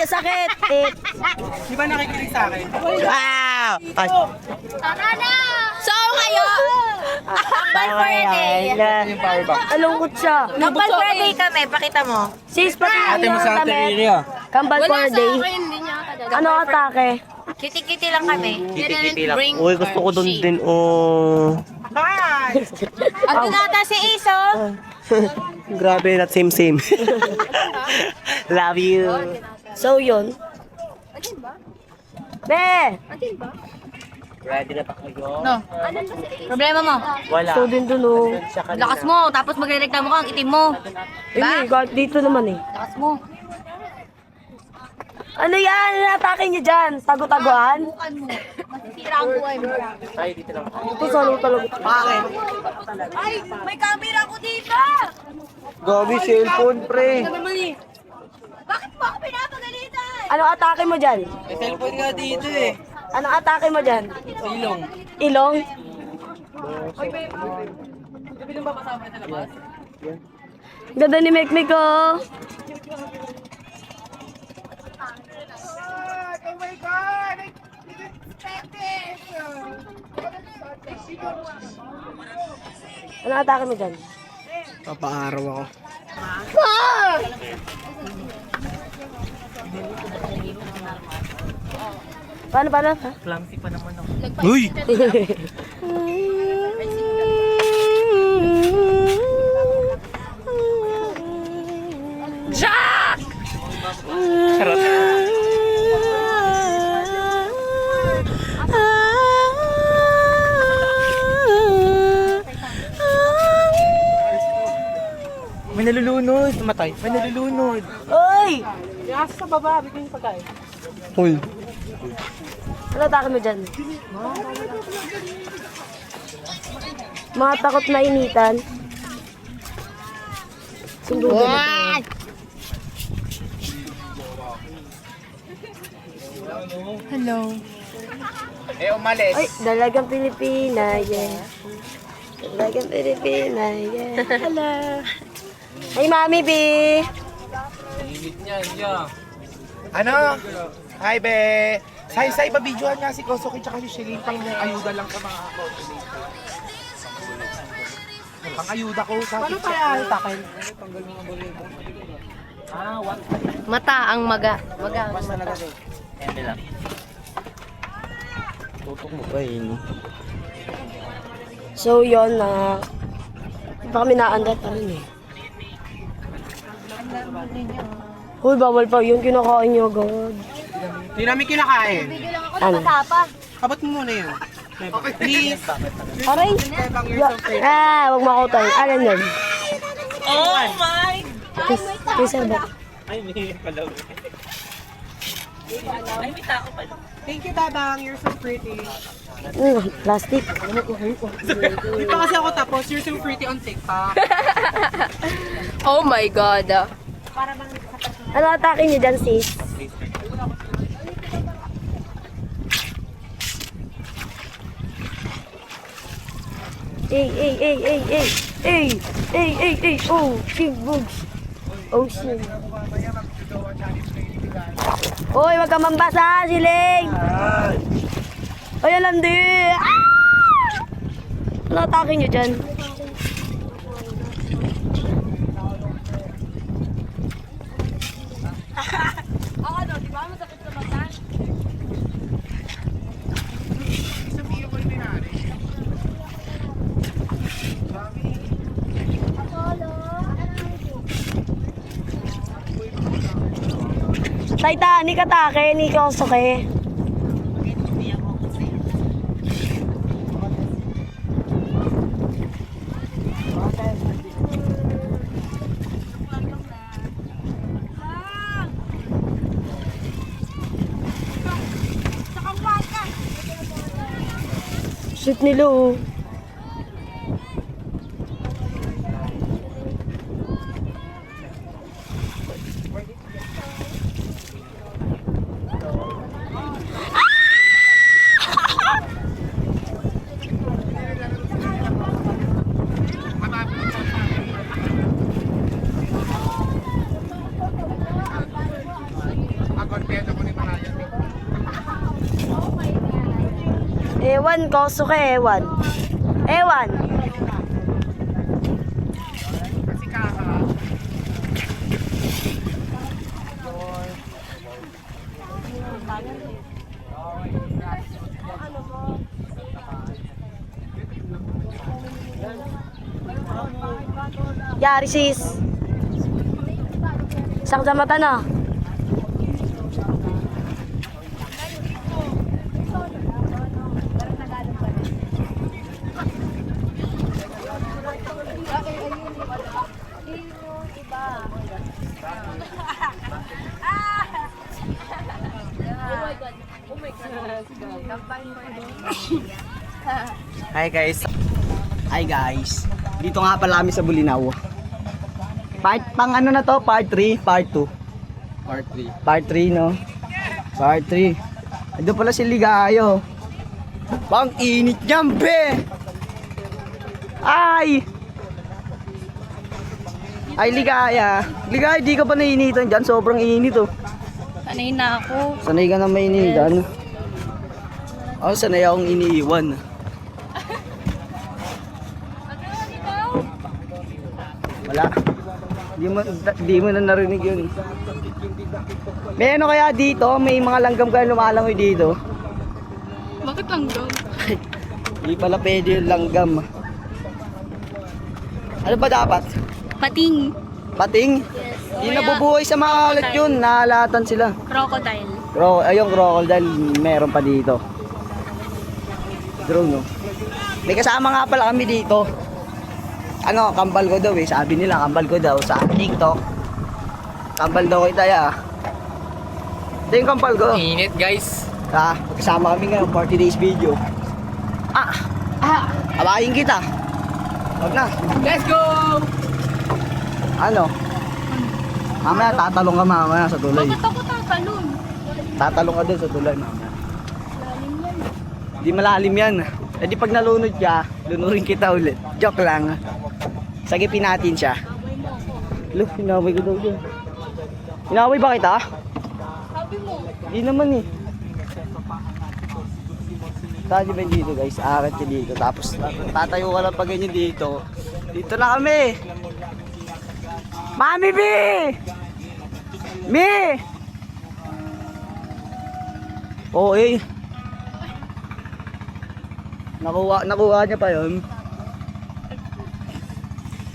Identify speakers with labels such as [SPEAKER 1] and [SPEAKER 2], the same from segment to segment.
[SPEAKER 1] sakit. Tit.
[SPEAKER 2] Di ba nakikinig sa akin?
[SPEAKER 1] Wow!
[SPEAKER 3] Tara na! So, ngayon, Kambal for a day.
[SPEAKER 2] Yung power bank.
[SPEAKER 1] Alungkot siya.
[SPEAKER 3] Kambal for a day kami, pakita mo.
[SPEAKER 1] Sis, pati
[SPEAKER 2] Ate mo sa ate Riri ah.
[SPEAKER 1] Kambal for a day.
[SPEAKER 3] hindi niya kadala.
[SPEAKER 1] Ano atake?
[SPEAKER 3] Kitty-kitty lang kami.
[SPEAKER 2] Kitty-kitty lang.
[SPEAKER 1] Uy, gusto ko doon din, oh.
[SPEAKER 3] Ano nata si Iso?
[SPEAKER 1] Grabe, not same. Love you. So, yun. Be!
[SPEAKER 2] Ready na pa kayo?
[SPEAKER 3] No. Problema mo.
[SPEAKER 2] Wala.
[SPEAKER 1] So, din doon, oh.
[SPEAKER 3] Lakas mo, tapos magre-reklamo ka ang itim mo.
[SPEAKER 1] Hindi, kahit dito naman, eh.
[SPEAKER 3] Lakas mo.
[SPEAKER 1] Ano yan? Atake niyo dyan? Tago-taguan?
[SPEAKER 3] Bukan mo. Masisira ang buhay mo.
[SPEAKER 2] Tayo dito lang.
[SPEAKER 1] Ito, salo talaga.
[SPEAKER 2] Bakit?
[SPEAKER 3] Ay, may camera ko dito!
[SPEAKER 2] Gabi, cellphone, pre.
[SPEAKER 3] Bakit mo ako pinapagalitan?
[SPEAKER 1] Anong atake mo dyan?
[SPEAKER 2] May cellphone nga dito eh.
[SPEAKER 1] Anong atake mo dyan?
[SPEAKER 2] Ilong.
[SPEAKER 1] Ilong? Ganda ni Mekmek, oh.
[SPEAKER 2] Oh my God! I didn't expect this!
[SPEAKER 1] Anong atake mo dyan?
[SPEAKER 2] Papaaraw ako.
[SPEAKER 1] Paano? Ha?
[SPEAKER 2] Clumsy pa naman ako. Uy!
[SPEAKER 3] Jack!
[SPEAKER 2] Charot. May nalulunod. Matay. May nalulunod.
[SPEAKER 1] Oy!
[SPEAKER 2] Yung sa baba, bigyan yung pagkain.
[SPEAKER 1] Anong atake mo dyan? Mga takot na initan. Sundugan na.
[SPEAKER 3] Hello.
[SPEAKER 2] Eh, umalis.
[SPEAKER 1] Ay, dalagang Pilipina, yeah. Dalagang Pilipina, yeah. Hello. Hey, Mami B.
[SPEAKER 2] Ano? Hi, be. Say, babidyohan nga si Kosoki tsaka si Shelly. Pang ayuda lang sa mga coordinator. Pang ayuda ko sa... Paano kaya takin?
[SPEAKER 3] Mata ang maga. Maga ang
[SPEAKER 2] Mas
[SPEAKER 3] mata.
[SPEAKER 2] talaga to. Ende lang. Tutok mo ba yun?
[SPEAKER 1] So, yun na. Baka kami naandar pa rin eh. Uy, bawal pa yun. Kinakain niyo agad.
[SPEAKER 2] Hindi namin kinakain.
[SPEAKER 3] Video lang ako
[SPEAKER 1] Ano?
[SPEAKER 3] nakatapa.
[SPEAKER 2] Abot mo muna yun. Okay, please.
[SPEAKER 1] Aray! Wag mo ako tayo. Ano yun?
[SPEAKER 2] Oh my!
[SPEAKER 1] Kaysa ba?
[SPEAKER 2] Ay, may palaw. Ay, may tao pala. Thank you, Dadang. You're so pretty.
[SPEAKER 1] Plastic.
[SPEAKER 2] Dito kasi ako tapos, you're so pretty on TikTok.
[SPEAKER 3] Oh my God.
[SPEAKER 1] Ano atake niyo dyan, sis? Oh, shit, bugs. Oh, shit. Uy, wag ka mambasa, siling! Ay, alam din! Ah! Ano atake niyo dyan? Titanic atake ni Kosoke. Shoot nila oh. Ewan, koso ka, ewan. Ewan. Yari sis. Isang sa mata na.
[SPEAKER 4] Hi guys. Hi guys. Dito nga pala kami sa Bulinaw. Part pang ano na to? Part 3, part 2.
[SPEAKER 2] Part 3.
[SPEAKER 4] Part 3 no. Part 3. Ando pala si Ligayo. Bang init niyan, be. Ay. Ay Ligaya. Ligaya, di ka pa nainitan diyan, sobrang init oh.
[SPEAKER 3] Sanay na ako.
[SPEAKER 4] Sanay ka na mainitan. Ako sanay akong iniiwan. Wala. Di mo na narinig yun. May ano kaya dito? May mga langgam kaya lumalangoy dito?
[SPEAKER 3] Bakit langgam?
[SPEAKER 4] Hindi pala pwede yung langgam. Ano ba dapat?
[SPEAKER 3] Pating.
[SPEAKER 4] Pating? Hindi nabubuhay sa mga alat yun. Nahalatan sila.
[SPEAKER 3] Crocodile.
[SPEAKER 4] Ayong crocodile, meron pa dito. Drone, no? May kasama nga pala kami dito. Ano, kambal ko daw eh. Sabi nila, kambal ko daw sa TikTok. Kambal daw kita ya. Ito yung kambal ko.
[SPEAKER 2] Init guys.
[SPEAKER 4] Magkasama kami ngayon, 40 days video. Abayin kita. Wag na.
[SPEAKER 2] Let's go!
[SPEAKER 4] Ano? Mamaya tatalong ka mamaya sa tulay.
[SPEAKER 3] Bakit ako tatalon?
[SPEAKER 4] Tatalong ka dun sa tulay mamaya. Di malalim yan. Eh di pag nalunod ka, lunurin kita ulit. Joke lang. Sagipin natin siya. Look, hinaway ko daw dyan. Hinaway ba kita?
[SPEAKER 3] Sabi mo.
[SPEAKER 4] Di naman eh. Tayo ba dito guys? Arat ka dito. Tapos tatayo ka lang pa ganyan dito. Dito na kami. Mami B! Mi! Oo eh. Nakuha niya pa yun.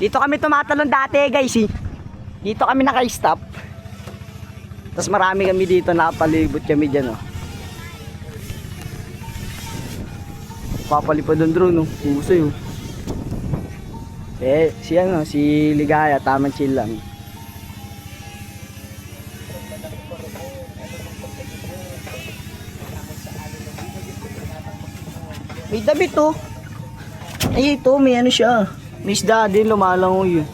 [SPEAKER 4] Dito kami tumatalon dati guys eh. Dito kami naka-stop. Tapos marami kami dito, nakapalibot kami dyan oh. Papalipad doon drone oh. Puso yun. Si ano, si Ligaya, tamang chill lang. May damit oh. Ay ito, may ano siya. May isda din, lumalangoy.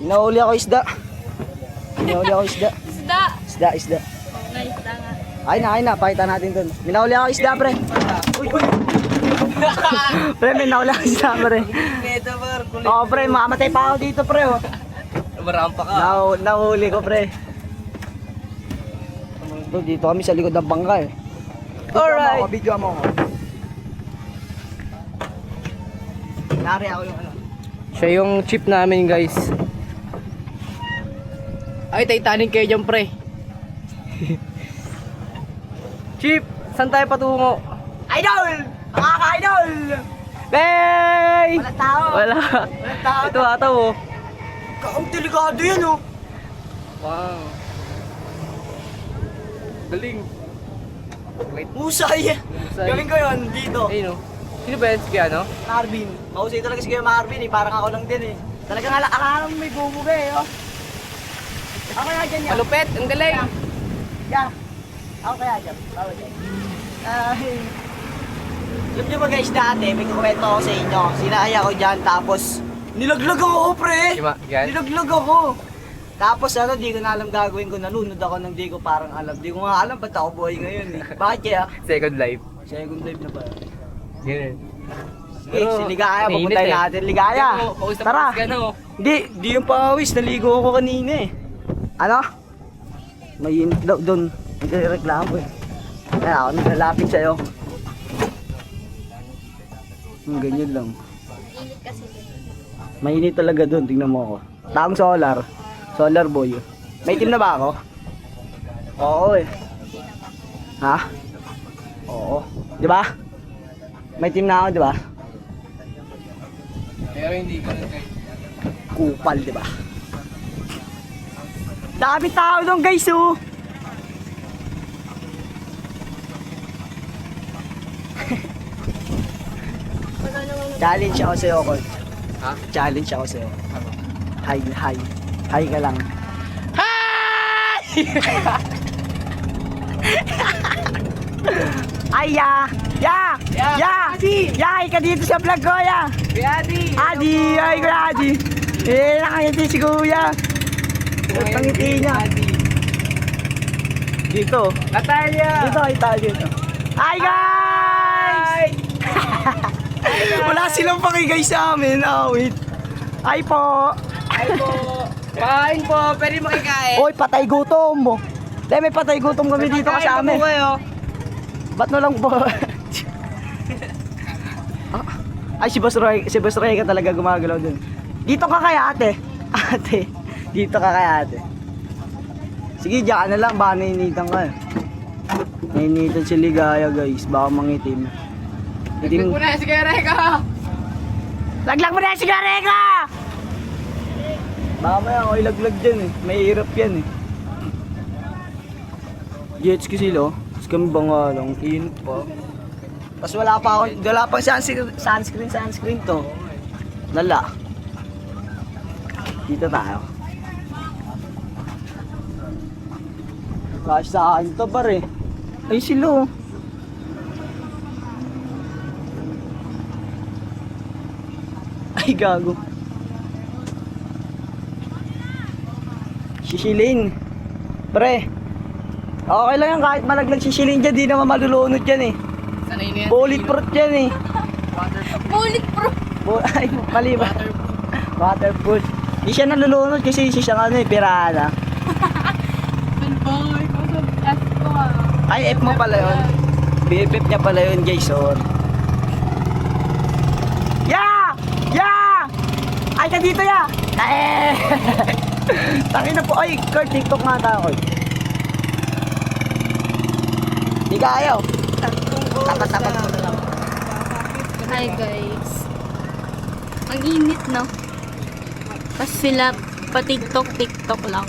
[SPEAKER 4] Hinahuli ako isda. Hinahuli ako isda.
[SPEAKER 3] Isda.
[SPEAKER 4] Isda.
[SPEAKER 3] Nice na nga.
[SPEAKER 4] Ay na, pakita natin dun. Minahuli ako isda, pre. Uy. Pre, minahuli ako isda, pre. Oo, pre, makamatay pa ako dito, pre. Oh.
[SPEAKER 2] Marampa ka.
[SPEAKER 4] Nahuli ko, pre. Dito kami sa likod ng bangka eh. Alright. Video mo ako. Nari ako yung ano.
[SPEAKER 5] Siya yung chip namin guys. Ay, Titanic kayo dyan pre. Chip, saan tayo patungo?
[SPEAKER 4] Idol! Mga ka-idol!
[SPEAKER 5] Hey!
[SPEAKER 4] Walang tao. Walang tao.
[SPEAKER 5] Ito ata oh.
[SPEAKER 4] Ang delikado yan oh.
[SPEAKER 5] Wow. Galing. Wait.
[SPEAKER 4] Musay.
[SPEAKER 5] Musay.
[SPEAKER 4] Gawin ko yun dito.
[SPEAKER 5] Ayun oh. Sino ba yan? Si Kiano?
[SPEAKER 4] Marvin. Mahusay talaga si Kuya Marvin eh. Parang ako lang din eh. Talagang akala mo may bumuga eh oh. Ako kaya dyan yan.
[SPEAKER 5] Malupet, ang galing.
[SPEAKER 4] Yeah. Ako kaya dyan. Bawal dyan. Ay. Alam nyo ba guys dati, may kukwento ako sa inyo. Sinaya ko dyan tapos nilaglag ako pre.
[SPEAKER 5] Yan?
[SPEAKER 4] Nilaglag ako. Tapos ano, di ko na alam gagawin ko. Nalunod ako ng di ko parang alam. Di ko nga alam ba't ako buhay ngayon eh. Bakit kaya?
[SPEAKER 5] Second life.
[SPEAKER 4] Second life na ba?
[SPEAKER 5] Ganun.
[SPEAKER 4] Eh, si Ligaya,
[SPEAKER 5] mainit
[SPEAKER 4] pupuntahin
[SPEAKER 5] eh.
[SPEAKER 4] natin. Ligaya, tara.
[SPEAKER 5] Ka, no?
[SPEAKER 4] Hindi yung pawis. Naligo ako kanina eh. Ano? Mainit daw doon. Nagreklamo eh. Kaya ako naglalapit sa'yo. Ganyan lang.
[SPEAKER 3] Init kasi.
[SPEAKER 4] Mainit talaga doon, tingnan mo ako. Taong solar. Solar boy. May team na ba ako? Oo eh. Ha? Oo. Di ba? May team na ako, di ba?
[SPEAKER 5] Pero hindi ka na kayo.
[SPEAKER 4] Kupal, di ba? Dami tao doon, guys, oh. Challenge ako sa'yo, Colt.
[SPEAKER 5] Ha?
[SPEAKER 4] Challenge ako sa'yo. Hi, hi. Hi ka lang. Hi! Ay, ya! Ya! Ya! Ya! Hi ka dito sa vlog ko, ya!
[SPEAKER 5] Adi!
[SPEAKER 4] Adi! Ay, Kuya Adi! Eh, nakangiti si Kuya. Ang pangiti niya. Dito.
[SPEAKER 5] Natalia!
[SPEAKER 4] Dito, ay tayo dito. Hi, guys! Wala silang pakigay sa amin. Oh, wait. Hi po!
[SPEAKER 5] Ay po! Kain po! Pwede makikain?
[SPEAKER 4] Oy, patay gutom mo. Dahil may patay gutom kami dito kasi amin.
[SPEAKER 5] kayo?
[SPEAKER 4] Ba't na lang po? Ay, si Boss Roy ka talaga gumagalaw dun. Dito ka kaya ate? Ate, dito ka kaya ate? Sige, diyan ka na lang, baka nainitan ka. Nainitan si Ligaya guys, baka mangitim.
[SPEAKER 5] Tignan ko na si Gareka!
[SPEAKER 4] Laglag mo na si Gareka! Baka may ako ilaglag dyan eh, may hirap yan eh. Jets kasi lo, tapos kami banga lang, init pa. Tapos wala pang sunscreen to. Nala. Dito tayo. Kasi sa akin to pare. Ay silo. Ay gago. Sisilin. Pre. Okay lang yan kahit malaglag sisilin dyan, di naman malulunod yan eh.
[SPEAKER 5] Sanay na yan.
[SPEAKER 4] Bulletproof yan eh.
[SPEAKER 3] Bulletproof.
[SPEAKER 4] Ay, mali ba? Waterproof. Di siya nalulunod kasi siya ano eh, pirana.
[SPEAKER 3] Boy, ko sa F ko ah.
[SPEAKER 4] Ay, F mo pala yun. BFF niya pala yun, Jason. Ya! Ya! Ay, ka dito ya! Eh! Tangin na po. Ay, Kurt, TikTok nga tayo, Kurt. Di ka ayaw. Tapat-tapat mo na lang.
[SPEAKER 3] Hi guys. Ang init no? Tapos sila pa TikTok lang.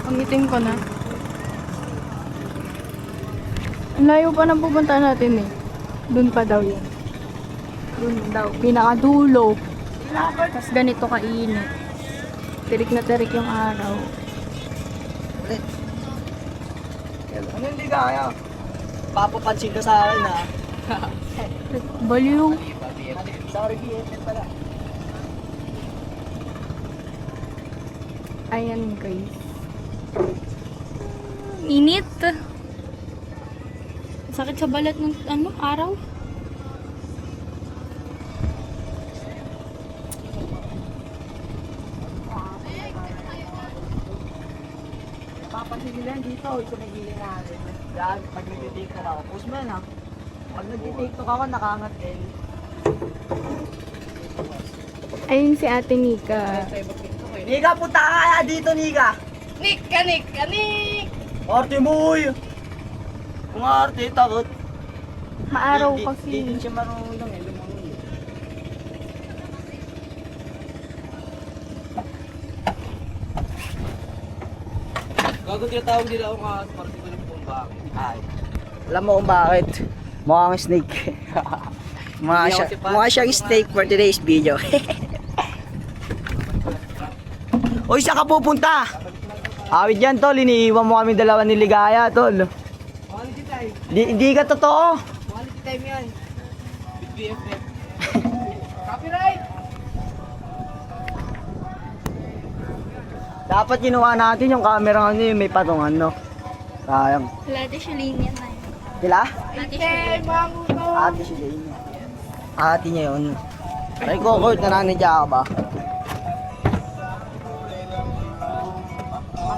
[SPEAKER 6] Pangitim ko na. Ang layo pa ng pupunta natin eh. Doon pa daw yun. Doon daw. Pinakadulo. Tapos ganito kainit. Tirik na tirik yung araw.
[SPEAKER 4] Ano hindi ka ayaw? Papapansin ka sa akin ha.
[SPEAKER 6] Baliw.
[SPEAKER 4] Sorry, BFF pala.
[SPEAKER 6] Ayan guys.
[SPEAKER 3] Init. Sakit sa balat ng araw.
[SPEAKER 4] Papansin nila yan dito, ito may giling natin. Yan, pag nag-tiktok ako, post mo yan ha. Pag nag-tiktok ako, nakangat din.
[SPEAKER 6] Ayun si Ate Nika.
[SPEAKER 4] Nika, punta ka kaya dito, Nika.
[SPEAKER 3] Nick!
[SPEAKER 4] Arte mo, uy. Kung arte, takot.
[SPEAKER 6] Maaraw
[SPEAKER 4] Di
[SPEAKER 6] kasi.
[SPEAKER 4] din siya marunong eh, lumangoy eh.
[SPEAKER 5] Gago tinatawag nila ako nga para di ko alam kung bakit.
[SPEAKER 4] Ay. Alam mo kung bakit? Mukhang snake. Mukha siyang snake for today's video. Uy, saan ka pupunta? Awit yan, tol. Iniiwan mo kami dalawa ni Ligaya, tol.
[SPEAKER 5] Quality time.
[SPEAKER 4] Hindi ka totoo.
[SPEAKER 5] Quality time yan. With BFF. Copyright!
[SPEAKER 4] Dapat kinuha natin yung camera ano yung may patungan, no? Sayang.
[SPEAKER 3] Wala din siya linya na yun.
[SPEAKER 4] Sila?
[SPEAKER 3] Wala din siya linya.
[SPEAKER 4] Ate si Lane. Ate niya yun. Ay, Kurt, nananadya ka ba?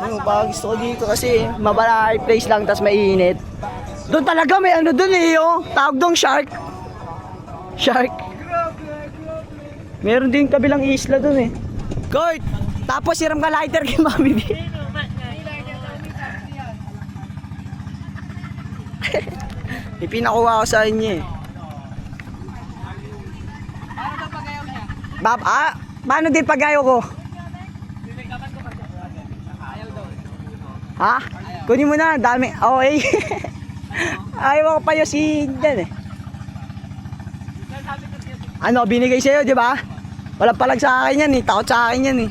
[SPEAKER 4] Ano ba, gusto ko dito kasi mabalay place lang, tas mainit. Doon talaga may ano doon eh, oh. Tawag doon shark. Shark. Meron din kabilang isla doon eh. Kurt, tapos siram ka lighter kay Mami B. Ipinakuha ko sa inyo eh. Paano din pagayo ko? Ha? Kunin mo na, dami. Okay. Ayaw ko pa yung si dyan eh. Ano, binigay sa'yo, di ba? Wala palag sa akin yan eh. Takot sa akin yan eh.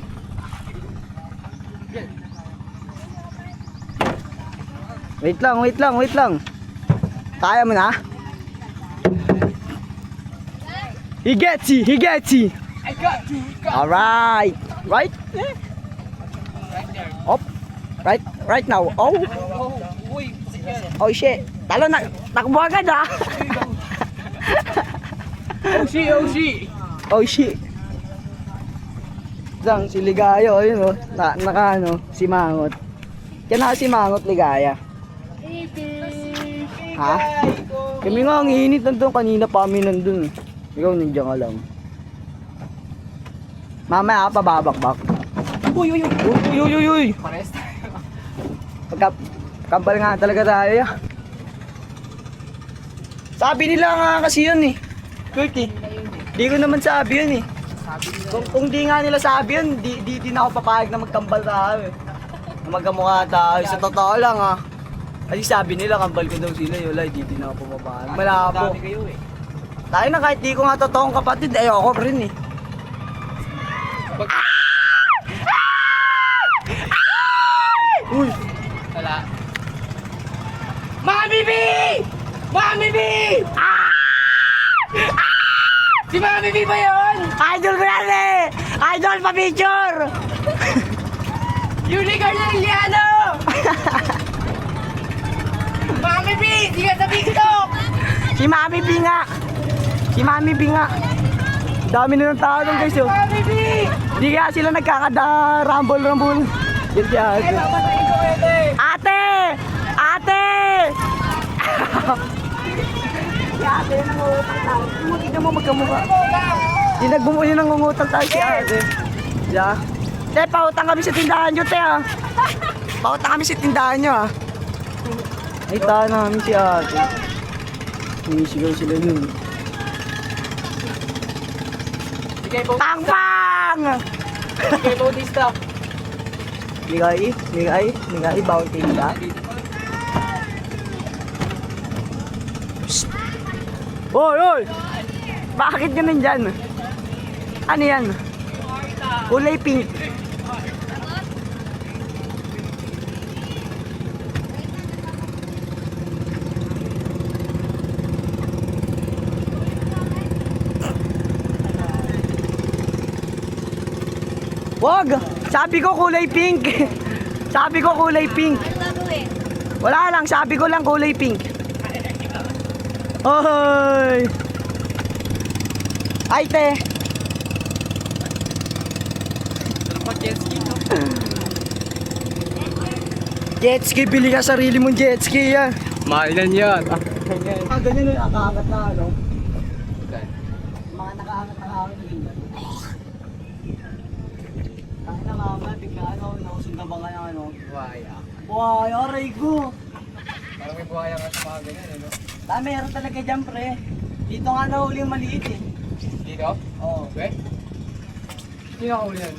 [SPEAKER 4] Wait lang. Kaya mo na? He gets you.
[SPEAKER 5] I got you.
[SPEAKER 4] Alright. Right? Up. Right now. Oh.
[SPEAKER 5] Uy,
[SPEAKER 4] Oh shit. Talo na. Takbo agad ah. Oh shit. Dang, si Ligayo, ayun oh. Naka ano, si Mangot. Kaya naka si Mangot, Ligaya. Ha? Kami nga ang init nandun, kanina pa kami nandun. Ikaw nandiyan ka lang. Mamaya pababakbak. Uy.
[SPEAKER 5] pares tayo.
[SPEAKER 4] Kampal nga talaga tayo. Sabi nila nga kasi yun eh. Kurt eh. Di ko naman sabi yun eh. Kung di nga nila sabi yun, di na ako papayag na magkambal tayo eh. Na magkamukha tayo. Sa totoo lang ah. Kasi sabi nila kambal ko daw sila. Wala, di na ako papayag. Malabo.
[SPEAKER 5] Dami kayo eh.
[SPEAKER 4] Tayo na kahit di ko nga totoong kapatid, ayoko rin eh. Uy!
[SPEAKER 5] Wala.
[SPEAKER 4] Mami B!
[SPEAKER 5] Si Mami B ba yun?
[SPEAKER 4] Idol ko yan eh! Idol pa picture!
[SPEAKER 5] Yuli Carneliano! Mami B! Sigat sa TikTok!
[SPEAKER 4] Si Mami B nga! Dami na ng tao doon guys oh.
[SPEAKER 5] Mami B!
[SPEAKER 4] Di kaya sila nagkakada-rumble. Yan si ate.
[SPEAKER 5] Papasain ko ito eh!
[SPEAKER 4] Ate! Si ate nangungutang tayo. Tingnan mo magkamukha. Yun nangungutang tayo si ate. Yeah. Te, pautang kami sa tindahan nyo, te ah. Pautang kami sa tindahan nyo ah. Ay, tahan namin si ate. Sumisigaw sila nun.
[SPEAKER 5] Sige, Bautista!
[SPEAKER 4] Pang!
[SPEAKER 5] Sige, Bautista!
[SPEAKER 4] Ligay, bounty ka. Oy! Bakit ganun dyan? Ano yan? Kulay pink. Wag! Sabi ko kulay pink. Wala lang, sabi ko lang kulay pink. Oy! Ay, te. Jet ski, bili ka sarili mong jet ski yan.
[SPEAKER 5] Mainan yan!
[SPEAKER 4] Ganyan yung nakaangat na ano. Mga nakaangat din. Kahit na mama, bigla nakusundan ba nga ng ano.
[SPEAKER 5] Buhaya.
[SPEAKER 4] Wow, aray ko.
[SPEAKER 5] Parang may buhaya nga sa mga ganyan eh, no?
[SPEAKER 4] Meron talaga dyan, pre. Dito nga nahuli yung maliit eh.
[SPEAKER 5] Dito?
[SPEAKER 4] Oo.
[SPEAKER 5] Okay? Hindi nakahuli yan.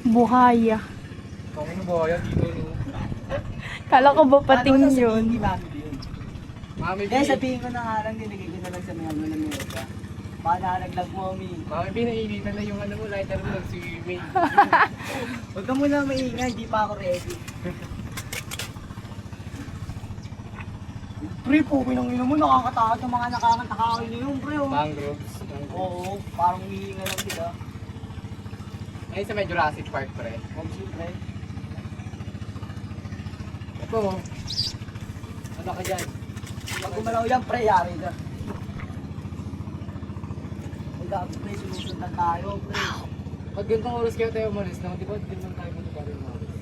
[SPEAKER 6] Buhaya.
[SPEAKER 5] Kung ano buhaya dito, no?
[SPEAKER 6] Kala ko ba pating
[SPEAKER 4] Ano
[SPEAKER 6] yun?
[SPEAKER 4] sasabihin ni Mami yun?
[SPEAKER 5] Mami B!
[SPEAKER 4] Kaya sabihin ko na nga lang, nilagay ko na lang sa mga malamig ka. Baka nalaglag mo, Mi.
[SPEAKER 5] Mami B, naiinitan na yung ano mo, lighter mo, nag-swimming.
[SPEAKER 4] Huwag ka muna maingay, di pa ako ready. Pre, puki ng ino mo, nakakatakot ang mga nakakatakaw nyo yung pre. Oh.
[SPEAKER 5] Mangroves.
[SPEAKER 4] Oo, parang hihinga lang sila.
[SPEAKER 5] Ayun sa may Jurassic Park, pre.
[SPEAKER 4] Huwag pre.
[SPEAKER 5] Ito, ano ka dyan?
[SPEAKER 4] Pag gumalaw yan, pre, yari ka. Alaga, pre, sumusundan tayo, pre.
[SPEAKER 5] Pag ganitong oras kayo tayo umalis na, di ba di man tayo punta pa rin umalis?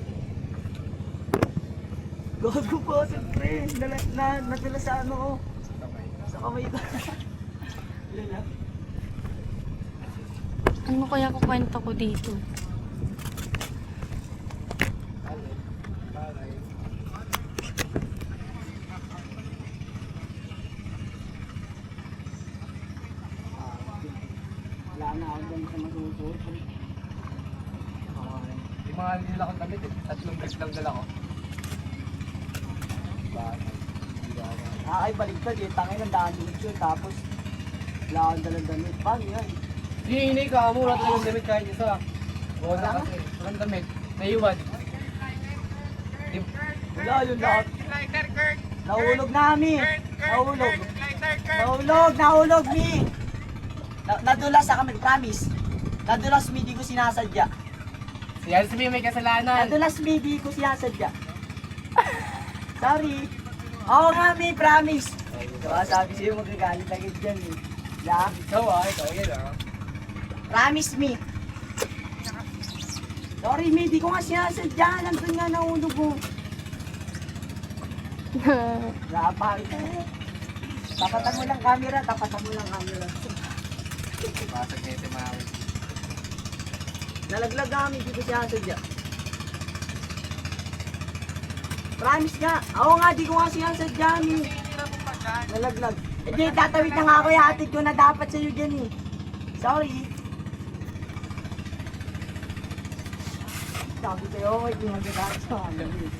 [SPEAKER 4] Gago po, pre. Natula sa ano ko. Sa kamay ko. Lala.
[SPEAKER 6] Ano kaya kukwento ko dito?
[SPEAKER 4] Wala na ako dyan sa masusunod.
[SPEAKER 5] Yung mga nila akong damit eh. 3 bag lang dala ko.
[SPEAKER 4] Ay, baliktad eh. Tangin ang daan din yun. Tapos, wala akong dalang damit. Paano yan?
[SPEAKER 5] Hinihinay ka mo, wala talagang damit kahit isa. Wala kasi, walang damit. Naiwan.
[SPEAKER 4] Wala yun lahat. Nahulog namin. Nahulog, mi. Nadulas sa kami, promise. Nadulas, mi, di ko sinasadya.
[SPEAKER 5] Si Yasmin may kasalanan.
[SPEAKER 4] Nadulas, mi, di ko sinasadya. Sorry. Oo nga, mi, promise. Diba, sabi sa'yo magagalit agad dyan, eh. Yeah?
[SPEAKER 5] Ikaw yan ah.
[SPEAKER 4] Promise, mi. Sorry, mi, di ko nga sinasadya. Nandun nga nahulog ko. Lapang. Tapatan mo lang camera,
[SPEAKER 5] Basag na yung timawi.
[SPEAKER 4] Nalaglag kami, di ko sinasadya. Promise nga. Oo nga, di ko nga sinasadya, mi. Nalaglag. Hindi, tatawid na nga ako, ihatid ko na dapat sa'yo dyan, eh. Sorry. Sabi sa'yo, okay, di magagalit sa amin, eh.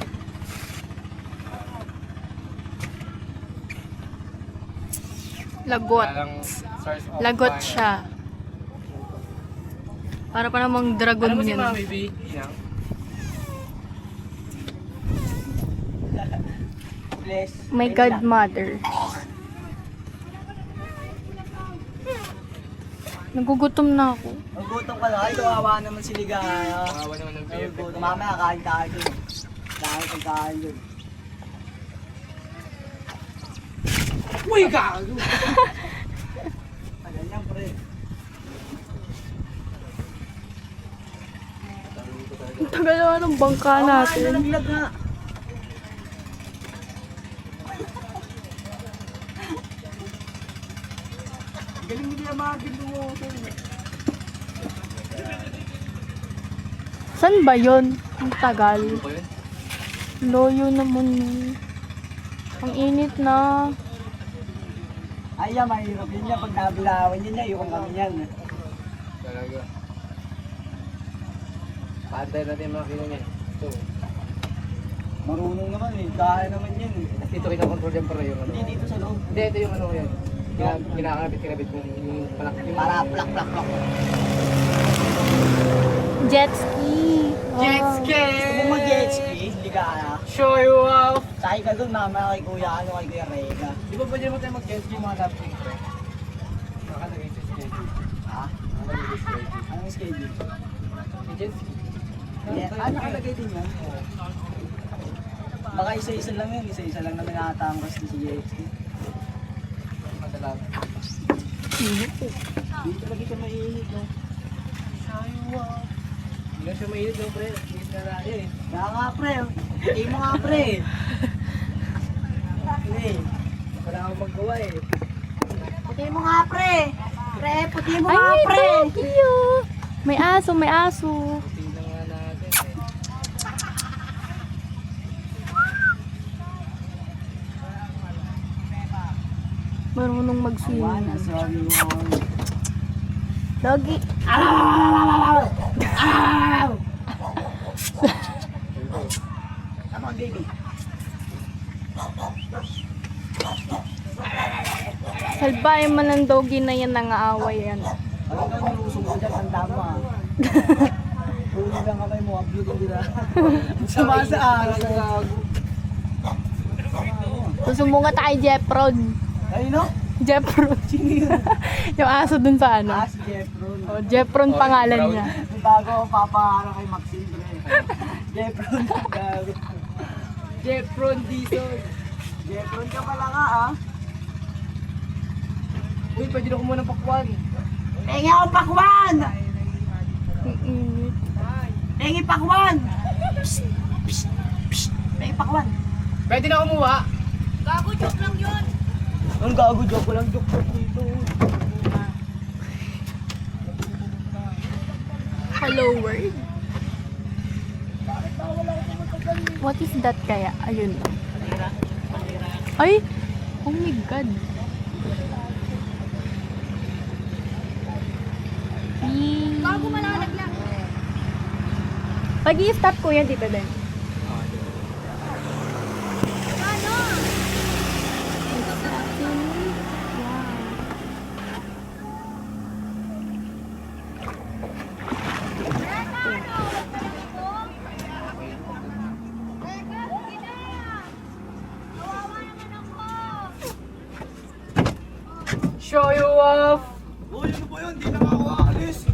[SPEAKER 6] Lagot.
[SPEAKER 5] Walang source of
[SPEAKER 6] Lagot
[SPEAKER 5] fire.
[SPEAKER 6] siya. Para pa namang dragon
[SPEAKER 5] Ano mo si
[SPEAKER 6] yun.
[SPEAKER 5] Mami B? Yang?
[SPEAKER 4] Bless.
[SPEAKER 6] My godmother. Nagugutom na ako.
[SPEAKER 4] Nagutom ka na. Ay, kawawa naman si Ligaya.
[SPEAKER 5] Kawawa naman ng baby.
[SPEAKER 4] Nagutom. Mamaya, kain tayo dun. Dahil pagkain dun.
[SPEAKER 5] Uy, gago!
[SPEAKER 4] Ganyan, pre.
[SPEAKER 6] Ang tagal naman ng bangka natin.
[SPEAKER 4] Nalaglag nga. Galing nila mga mo.
[SPEAKER 6] San ba yun? Ang tagal.
[SPEAKER 5] Ano ba yun?
[SPEAKER 6] Loyo naman yun. Ang init na.
[SPEAKER 4] Ay, yan, mahirap yun yan. Pag nabilawan yun yan, yung kami yan.
[SPEAKER 5] Talaga. Paantay natin yung mga kilo niya. Ito.
[SPEAKER 4] Marunong naman eh. Kaya naman yan eh.
[SPEAKER 5] Dito kinakontrol yung para yung ano.
[SPEAKER 4] Hindi dito sa loob.
[SPEAKER 5] Hindi, ito yung ano yan. Kinakabit mo yung palak.
[SPEAKER 4] Para plak.
[SPEAKER 6] Jet ski.
[SPEAKER 5] Jet
[SPEAKER 6] Wow.
[SPEAKER 5] ski!
[SPEAKER 4] Gusto mo mag-jet ski? Hindi ka na.
[SPEAKER 5] Show you off!
[SPEAKER 4] Sakay ka dun, mama kay Kuya, kay Kuya Rega.
[SPEAKER 5] Di ba pwede mo tayo mag-jet ski mga lap things, bro? Nakalagay sa schedule.
[SPEAKER 4] Ha?
[SPEAKER 5] Nakalagay sa schedule.
[SPEAKER 4] Anong schedule?
[SPEAKER 5] May jet ski.
[SPEAKER 4] Yeah. Ah, nakalagay din yan. Baka isa-isa lang yun. Isa-isa lang naman ata ang gusto si jet ski.
[SPEAKER 5] Madalang.
[SPEAKER 4] Dito lagi siya mainit, no?
[SPEAKER 5] Hindi na siya mainit, no, pre? Mainit na natin eh.
[SPEAKER 4] Kaya nga, pre. Hindi mo nga, pre. Pre.
[SPEAKER 5] Wala akong magawa eh.
[SPEAKER 4] Puti mo nga, pre. Pre, puti mo
[SPEAKER 6] Ay,
[SPEAKER 4] nga,
[SPEAKER 6] may
[SPEAKER 4] pre.
[SPEAKER 6] doggy oh. May aso, may aso.
[SPEAKER 5] Tingnan nga natin eh.
[SPEAKER 6] Marunong mag-swim.
[SPEAKER 4] One, sorry, one.
[SPEAKER 6] Doggy.
[SPEAKER 4] Come on, baby.
[SPEAKER 6] Salbahin man ng doggy na yan, nangaaway yan.
[SPEAKER 4] Ano ka nilusog mo dyan? Tanda mo, ah. Tulog lang kamay mo, ablo din nila. Sama sa aso.
[SPEAKER 6] Susumbong ka tayo, Jepron.
[SPEAKER 4] Ayun, no?
[SPEAKER 6] Jepron. Yung aso dun sa ano.
[SPEAKER 4] Ah, si Jeffron.
[SPEAKER 6] Oh, Jepron pangalan niya.
[SPEAKER 4] Bago ako papaharap kay Maxine, pre. Jeffron, gago.
[SPEAKER 5] Jeffron Dizon!
[SPEAKER 4] Jeffron ka pala nga, ah.
[SPEAKER 5] Uy, pwede na ko muna pakwan.
[SPEAKER 1] Pengi akong pakwan!
[SPEAKER 6] Ang init.
[SPEAKER 1] Pengi pakwan! Pengi pakwan!
[SPEAKER 5] Pwede na kumuha.
[SPEAKER 4] Ang gago, joke ko lang, joke dito.
[SPEAKER 6] Hello world. What is that kaya? Ayun. Ay! Oh my God. Bago malalaglag. Pag i-stop ko yan dito din.
[SPEAKER 5] Show you off.
[SPEAKER 2] Uy, ano ba yun? Di na ako aalis.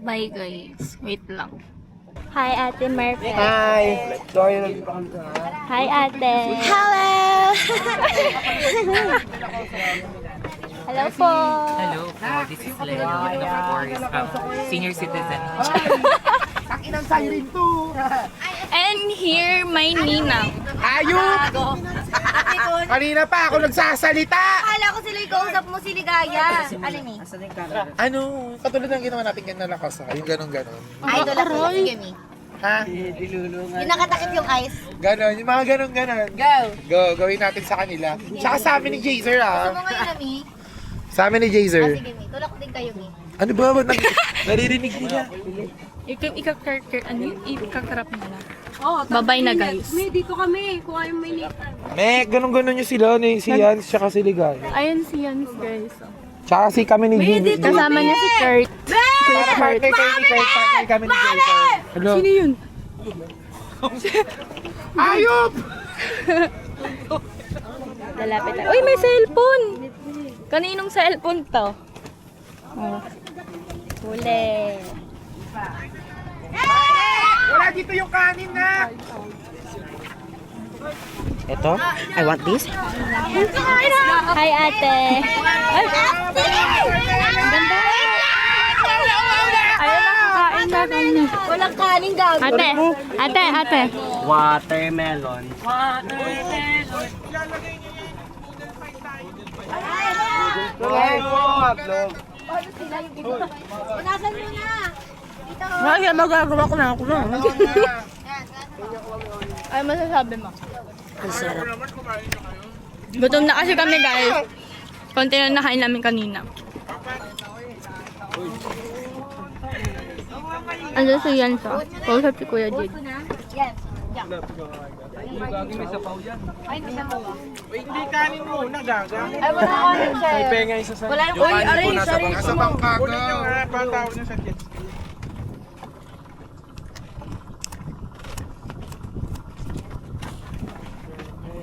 [SPEAKER 6] Bye guys. Wait lang. Hi Ate Murphy.
[SPEAKER 2] Hi! Sorry, nagpapakam ka.
[SPEAKER 6] Hi Ate.
[SPEAKER 3] Hello!
[SPEAKER 6] Hello po.
[SPEAKER 7] Hello po, this is Leo and of course, senior citizen.
[SPEAKER 2] Takinang siren to!
[SPEAKER 6] And here, my ninang.
[SPEAKER 2] Ayun! Kanina pa ako nagsasalita!
[SPEAKER 3] Akala ko sila ikausap mo si Ligaya. Alin eh?
[SPEAKER 2] Ano? Katulad ng ginawa natin ganun na lakas yung ganun-ganun.
[SPEAKER 3] Idol ako. Sige, Mi.
[SPEAKER 2] Ha?
[SPEAKER 3] Yung nakatakip yung ice.
[SPEAKER 2] Ganon, yung mga ganun-ganon.
[SPEAKER 3] Go!
[SPEAKER 2] Go, gawin natin sa kanila. Tsaka sa amin ni Jazer
[SPEAKER 3] Gusto
[SPEAKER 2] ah.
[SPEAKER 3] mo ngayon na, Mi?
[SPEAKER 2] Sa amin ni
[SPEAKER 3] Ah,
[SPEAKER 2] Jazer.
[SPEAKER 3] sige, Mi. Tulak din kayo, Mi.
[SPEAKER 2] Ano ba? Naririnig nila.
[SPEAKER 6] Ikakarap na lang. Bye-bye na guys.
[SPEAKER 2] Mek, ganun-ganon yung sila. Si Yans, tsaka si Ligay.
[SPEAKER 6] Ayun si Yans guys.
[SPEAKER 2] Tsaka si kami ni Jazer.
[SPEAKER 6] Kasama niya si Kurt.
[SPEAKER 2] Para partner kayo ni Kurt, partner kami ni Jazer. Hello?
[SPEAKER 6] Sino yun?
[SPEAKER 2] Ayop!
[SPEAKER 6] Lalapit na. Uy, may cellphone! Kaninong cellphone to? Oh. Huli.
[SPEAKER 2] Wala dito yung kanin na!
[SPEAKER 4] Ito? I want this.
[SPEAKER 6] Hi, ate. Ay, ganda. Ayun, nakakain na kami.
[SPEAKER 3] Walang kaning gago.
[SPEAKER 6] Ate.
[SPEAKER 4] Watermelon.
[SPEAKER 3] Punasan mo na. Dito.
[SPEAKER 1] Kaya magagawa ko na ako na.
[SPEAKER 6] Ay, masasabi mo? Gutom na kasi kami, guys. Konti na nakain namin kanina. Andiyan si Yansa. Kausap si Kuya Jid.
[SPEAKER 3] Yan. Yan.
[SPEAKER 2] Hindi kanin muna, gaga.
[SPEAKER 3] Ay, wala kanin, sir. May penga isa sa... Wala
[SPEAKER 2] Uy, aray, nasa bangkaga. Kunin nyo nga, patawad nyo sa jet.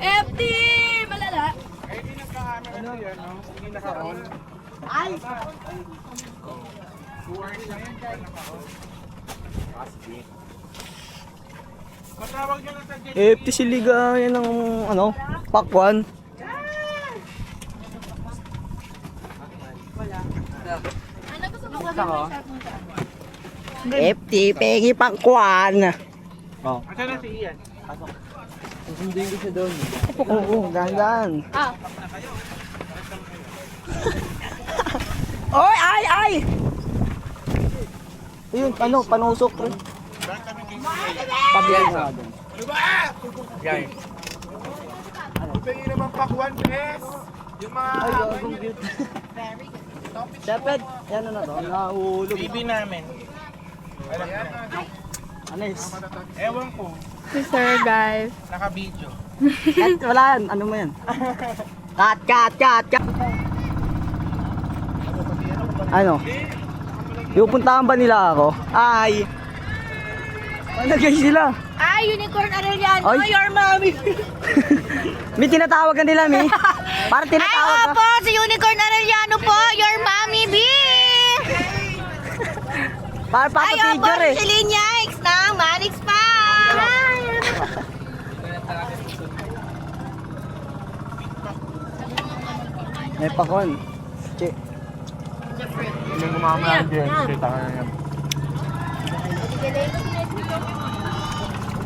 [SPEAKER 3] FD! Malala.
[SPEAKER 2] Hindi nagka-camera yan, no? Hindi naka-on.
[SPEAKER 3] Ay!
[SPEAKER 2] Matawag nyo lang sa jet.
[SPEAKER 4] FT si Liga, yan ang ano, pakwan. FT, pengi pakwan. Oh.
[SPEAKER 2] Asan na si Ian?
[SPEAKER 4] Susundin ko siya doon. Oo, gangan.
[SPEAKER 6] Ah.
[SPEAKER 4] Oy, ay! Ayun, panusok rin. Pabiyay nga doon.
[SPEAKER 2] Ano ba? Yan. Pengi naman pakwan, bes. Yung mga...
[SPEAKER 4] Ay, gagong cute. Shepard, yan na to. Nahulog.
[SPEAKER 2] Bibi namin.
[SPEAKER 4] Anis.
[SPEAKER 2] Ewan ko.
[SPEAKER 6] Si Sir, guys.
[SPEAKER 2] Naka-video.
[SPEAKER 4] Kat, wala yan. Ano mo yan? Kat. Ano? Ipupuntahan ba nila ako? Ay! Managay sila.
[SPEAKER 3] Ay, Unicorn Arellano,
[SPEAKER 4] Ay.
[SPEAKER 3] your mommy.
[SPEAKER 4] May tinatawag ka nila, Mi. Para
[SPEAKER 3] Ay,
[SPEAKER 4] tinatawag ka.
[SPEAKER 3] opo, si Unicorn Arellano po, your mommy, B.
[SPEAKER 4] Para papapicture eh.
[SPEAKER 3] Linya, X na, Manix pa!
[SPEAKER 4] May pakon. Che.
[SPEAKER 2] Yung gumamahal din. Kita ka na yan.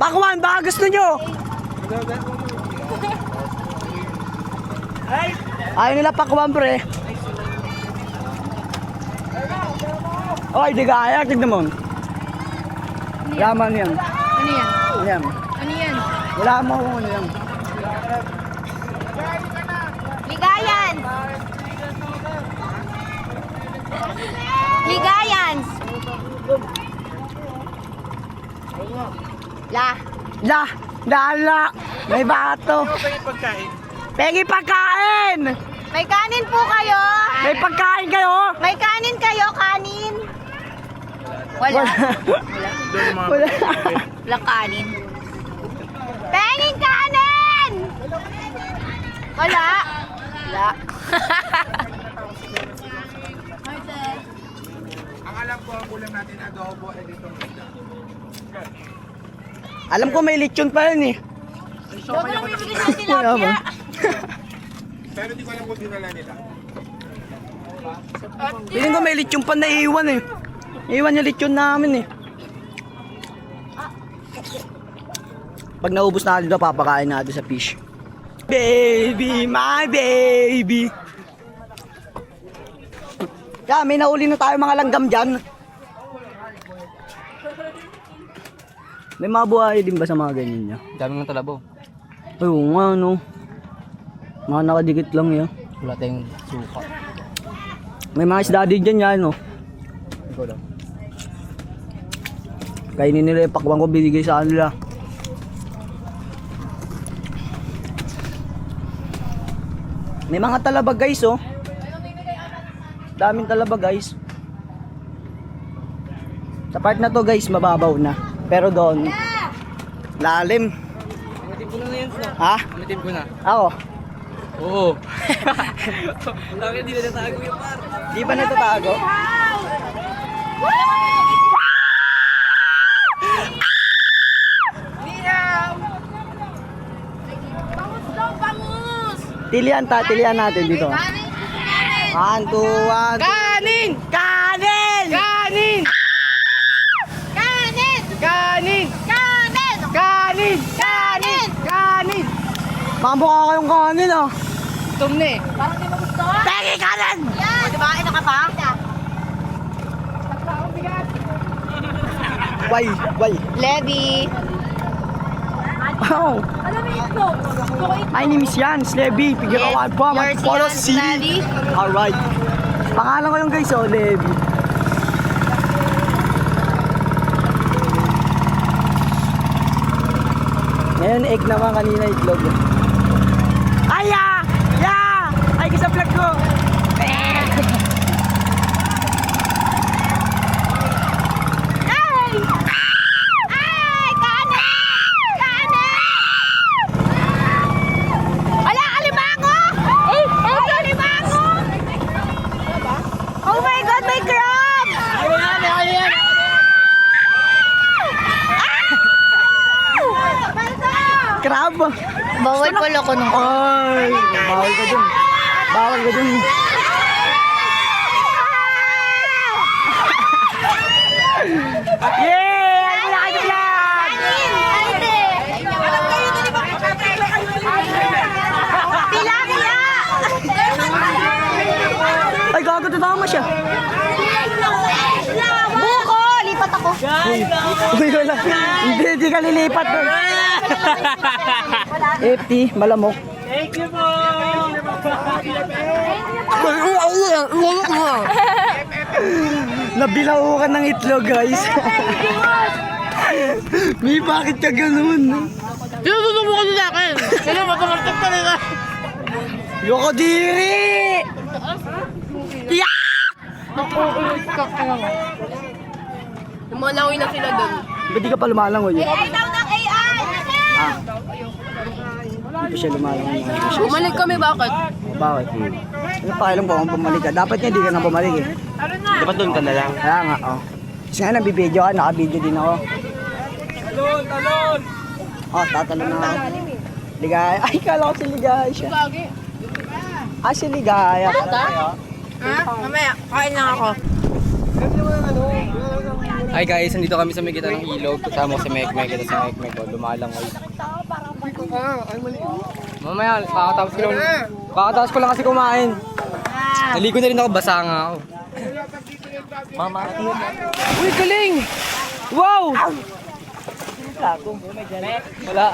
[SPEAKER 4] Pakwan, baka gusto nyo! Ayaw nila pakwan, pre. Oy, di kaya. Tignan mo. Yaman yan.
[SPEAKER 6] Ano yan?
[SPEAKER 4] Yan.
[SPEAKER 6] Ano yan?
[SPEAKER 4] Wala mo kung ano yan.
[SPEAKER 3] Ligayan! Ligayan! La!
[SPEAKER 4] Dala! May bato! Pegi pagkain!
[SPEAKER 3] May kanin po kayo!
[SPEAKER 4] May pagkain kayo!
[SPEAKER 3] May kanin kayo, kanin! Wala.
[SPEAKER 4] Wala.
[SPEAKER 3] Wala kanin. Penging kanin! Wala. Wala.
[SPEAKER 2] Ang alam ko, ang ulam natin adobo ay dito.
[SPEAKER 4] Alam ko may lechon pa yun eh.
[SPEAKER 3] Huwag mo naman bibigyan ng
[SPEAKER 4] Wala ba?
[SPEAKER 3] tilapia.
[SPEAKER 2] Pero di ko alam kung dinala nila.
[SPEAKER 4] Piling ko may lechon pa na iiwan eh. Iiwan yung lechon namin eh. Pag naubos natin ito, papakain natin sa fish. Baby, my baby. Kaya may nahuli na tayo mga langgam dyan. May mga buhay din ba sa mga ganyan niya?
[SPEAKER 5] Dami ng talabaw.
[SPEAKER 4] Ay, oo nga no. Mga nakadikit lang yan.
[SPEAKER 5] Wala tayong suka.
[SPEAKER 4] May mga isda din dyan yan no.
[SPEAKER 5] Ikaw daw.
[SPEAKER 4] Kainin nila yung pakwan ko binigay sa kanila. May mga talaba guys oh. Daming talaba guys. Sa part na to guys mababaw na. Pero doon lalim.
[SPEAKER 5] Umitim ko na yan, sir.
[SPEAKER 4] Ha?
[SPEAKER 5] Umitim ko na.
[SPEAKER 4] Ako?
[SPEAKER 5] Oo. Bakit di na natago yung par?
[SPEAKER 4] Di ba natatago? Tilian natin dito. 1, 2, 1.
[SPEAKER 6] Kanin!
[SPEAKER 4] Kanin!
[SPEAKER 6] Kanin!
[SPEAKER 3] Kanin!
[SPEAKER 6] Kanin!
[SPEAKER 3] Kanin!
[SPEAKER 6] Kanin!
[SPEAKER 3] Kanin!
[SPEAKER 6] Kanin!
[SPEAKER 4] Mamukha kayong kanin ah.
[SPEAKER 6] Gutom na eh.
[SPEAKER 3] Parang di mo gusto?
[SPEAKER 4] Pegi kanin!
[SPEAKER 3] Yan! Diba? Ito ka pa?
[SPEAKER 4] Why?
[SPEAKER 3] Levy!
[SPEAKER 4] Wow.
[SPEAKER 3] Alam mo ito?
[SPEAKER 4] My name is Jans Levi. Pigyan ka pa. Follow C. Alright. Pangalan ko yung guys oh, Levi. Ngayon egg naman kanina itlog. Ay ya! Ya! Ay sa vlog ko.
[SPEAKER 3] Ay! Ay! Kanin! Kanin! Ala, alimango! Ay, alimango! Oh my God, may crab!
[SPEAKER 4] Crab.
[SPEAKER 3] Bawal pala ko nung
[SPEAKER 4] Ay! Bawal ka dun. Bawal ka dun. Yeah! Wala ka dun yan!
[SPEAKER 3] Tilapia!
[SPEAKER 4] Ay, gago, tatama siya.
[SPEAKER 3] Buko! Lipat ako.
[SPEAKER 4] Uy, wala. Hindi ka lilipat doon. FT, malamok.
[SPEAKER 5] Thank you po!
[SPEAKER 4] Nabilaukan ng itlog, guys. May bakit ka ganun?
[SPEAKER 6] Sinususo mo kasi sa akin. Kaya matamartag ka nila.
[SPEAKER 4] Yoko diri! Yeah!
[SPEAKER 6] Nakuulit ka ka lang. Lumalawi na sila doon.
[SPEAKER 4] Ba't di ka pa lumalangoy?
[SPEAKER 3] AI daw ng AI!
[SPEAKER 4] Ah. Hindi pa siya lumalangoy.
[SPEAKER 6] Bumalik kami, bakit?
[SPEAKER 4] Bakit? Ano pa alam ko kung pumalik ka? Dapat nga hindi ka na pumalik eh.
[SPEAKER 2] Dapat doon ka na lang.
[SPEAKER 4] Kaya nga, oh. Kasi nga nabibideo ka, nakabideo din ako. Talon! Oh, tatalon na ako. Ligaya. Ay, kala ko si Ligaya siya. Si Ligaya.
[SPEAKER 3] Mamaya, kain lang ako.
[SPEAKER 5] Hi guys, nandito kami sa may gitna ng ilog. Kasama ko si Mekmek. Ito si Mekmek. Lumalangoy. Mamaya, kakatapos ko lang kasi kumain. Naligo na rin ako, basa nga ako. Uy, galing! Wow! Wala.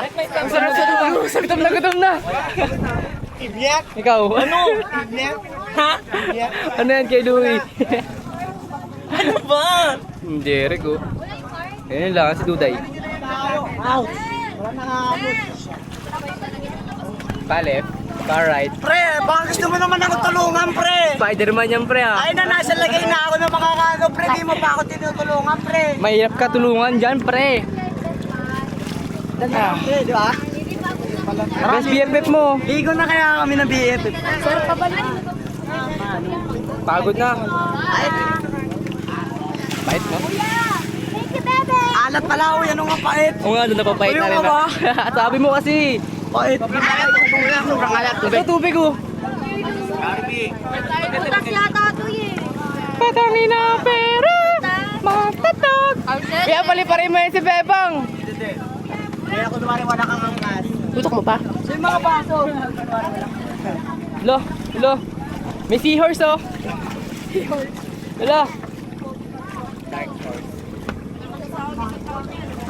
[SPEAKER 5] Gutom na.
[SPEAKER 2] Ibyak!
[SPEAKER 5] Ikaw, ano?
[SPEAKER 2] Ibyak!
[SPEAKER 5] Ha? Ano yan kay Louie?
[SPEAKER 2] Ano ba?
[SPEAKER 5] Hindi, Rico. Ayun lang, si Duday. Pa-left, pa-right.
[SPEAKER 4] Pre, baka gusto mo naman ako tulungan, pre.
[SPEAKER 5] Spider-Man yan, pre, ha?
[SPEAKER 4] Ay na, nasa lagay na ako ng mga kano, pre. Di mo pa ako tinutulungan, pre.
[SPEAKER 5] Mahirap ka tulungan dyan, pre.
[SPEAKER 4] Pre, di ba?
[SPEAKER 5] Best BFF mo.
[SPEAKER 4] Ligo na kaya kami ng BFF.
[SPEAKER 5] Pagod na. Pait mo?
[SPEAKER 4] Alat pala ako, yan ang pait.
[SPEAKER 5] Oo nga, doon napapait na rin na. Sabi mo kasi.
[SPEAKER 4] Pait.
[SPEAKER 5] Sobrang alat. Ito tubig, oh.
[SPEAKER 3] Butas yata ito eh.
[SPEAKER 5] Patangi na pera. Matatag. Kaya paliparin mo yan si Bebang.
[SPEAKER 4] Kaya ako naman wala kang angkas.
[SPEAKER 5] Tutok mo pa?
[SPEAKER 4] So yung mga baso.
[SPEAKER 5] Lo. May seahorse, oh. Lo.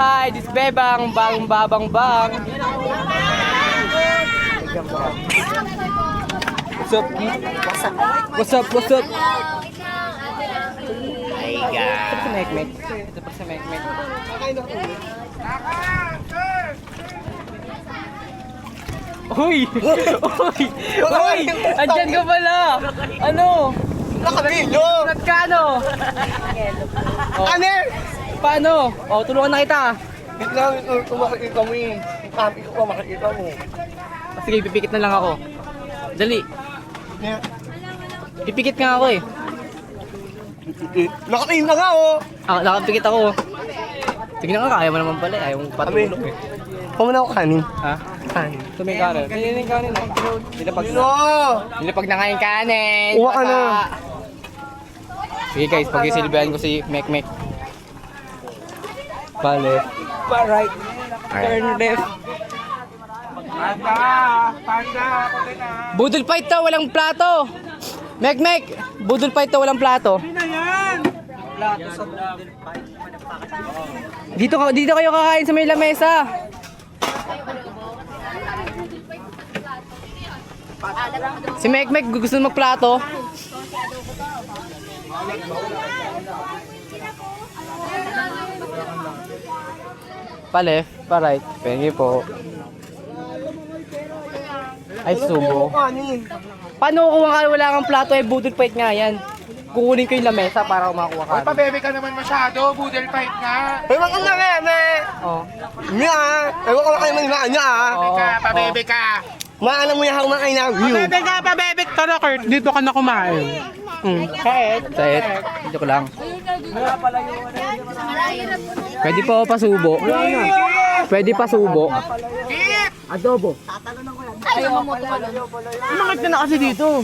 [SPEAKER 5] Hi, this is Bebang, bang babang bang. What's up?
[SPEAKER 2] Ay, God.
[SPEAKER 5] Ito pa sa Mekmek. Ito pa sa Mekmek. Uy! Andyan ka pala! Ano?
[SPEAKER 2] Nakabilo!
[SPEAKER 5] Nagkano?
[SPEAKER 2] Ano?
[SPEAKER 5] Paano? Oh, tulungan na kita.
[SPEAKER 2] Wait lang, ito makikita mo eh. Yung kami ko pa makikita mo.
[SPEAKER 5] Sige, pipikit na lang ako. Dali. Pipikit nga ako eh.
[SPEAKER 2] Nakatingin na nga oh!
[SPEAKER 5] Nakapikit ako. Tignan ka, kaya mo naman pala. Ayaw mong patulog eh.
[SPEAKER 2] Pumuna ako kanin.
[SPEAKER 5] Ha?
[SPEAKER 2] Kanin.
[SPEAKER 5] Ito may kanin. Ganyan yung kanin. Nilapag na nga yung kanin.
[SPEAKER 2] Uwa ka na.
[SPEAKER 5] Sige guys, pag-isilbihan ko si Mekmek. Pa-left. Pa-right. Turn left. Budol fight to, walang plato. Mekmek, budol fight to, walang plato. Dito kayo kakain sa may lamesa. Si Mekmek gusto magplato. Pa left, pa right. Pengi po. Ay, subo. Paano kukuha ka wala kang plato eh, budol fight nga yan. Kukunin ko yung lamesa para kumakuha ka.
[SPEAKER 2] Ay, pabebe ka naman masyado. Boodle fight nga.
[SPEAKER 8] Ewan ka na meme!
[SPEAKER 5] Oh.
[SPEAKER 8] Nya! Ewan ka na kayo manina niya ah!
[SPEAKER 5] Oo.
[SPEAKER 2] Pabebe ka.
[SPEAKER 8] Maalam mo yung hawak I love you!
[SPEAKER 2] Pabebe ka, pabebe. Tara, Kurt. Dito ka na kumain.
[SPEAKER 5] Sayet. Dito ko lang. Pwede pa pasubo. Pwede pa subo. Adobo.
[SPEAKER 2] Bakit ka na kasi dito?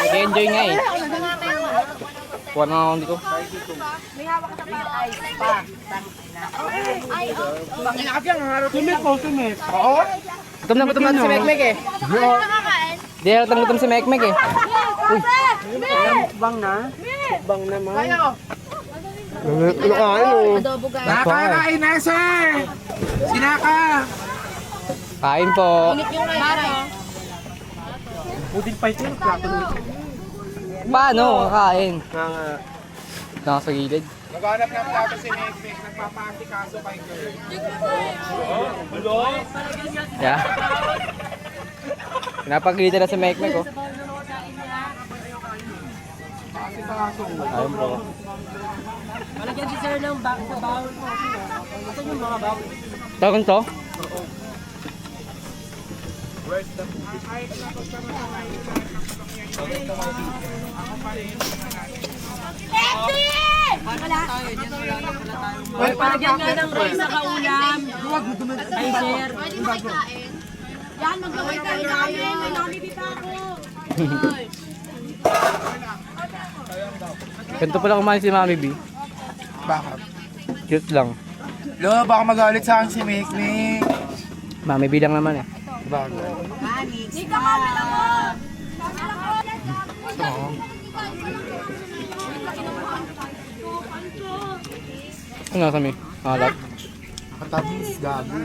[SPEAKER 5] Nag-enjoy nga eh. Kuha na ako dito.
[SPEAKER 2] Sumit. Oo?
[SPEAKER 5] Gutom na si Mekmek eh. Di halatang gutom si Mekmek eh.
[SPEAKER 8] Ano ka ano?
[SPEAKER 3] Adobo guys.
[SPEAKER 2] Nakakain na, sir. Sinaka.
[SPEAKER 5] Kain po.
[SPEAKER 3] Yung rice.
[SPEAKER 2] Boodle fight yun. Plato na.
[SPEAKER 5] Paano? Kakain. Nasa gilid.
[SPEAKER 2] Naghanap ng plato si Mekmek. Nagpapasikaso kay girl.
[SPEAKER 5] Yeah. Pinapagilid na si Mekmek oh. Ayun po.
[SPEAKER 4] Malagyan si sir ng sa bawal mo. Ito yung mga bawal.
[SPEAKER 5] Tagon to?
[SPEAKER 2] Well,
[SPEAKER 3] Palagyan nga ng rice sa kaulam. Ay, sir.
[SPEAKER 9] Pwede mo kain? Yan, magkaway tayo namin. May nakikita ako.
[SPEAKER 5] Ganito pala kumain si Mami B.
[SPEAKER 2] bakit?
[SPEAKER 5] Cute lang.
[SPEAKER 2] Lo, baka magalit sa akin si Mikmik.
[SPEAKER 5] Mami B lang naman eh.
[SPEAKER 2] Bakit?
[SPEAKER 9] Dito kami na mo!
[SPEAKER 5] Ano nga kami? Maalat.
[SPEAKER 2] Matamis, gabi.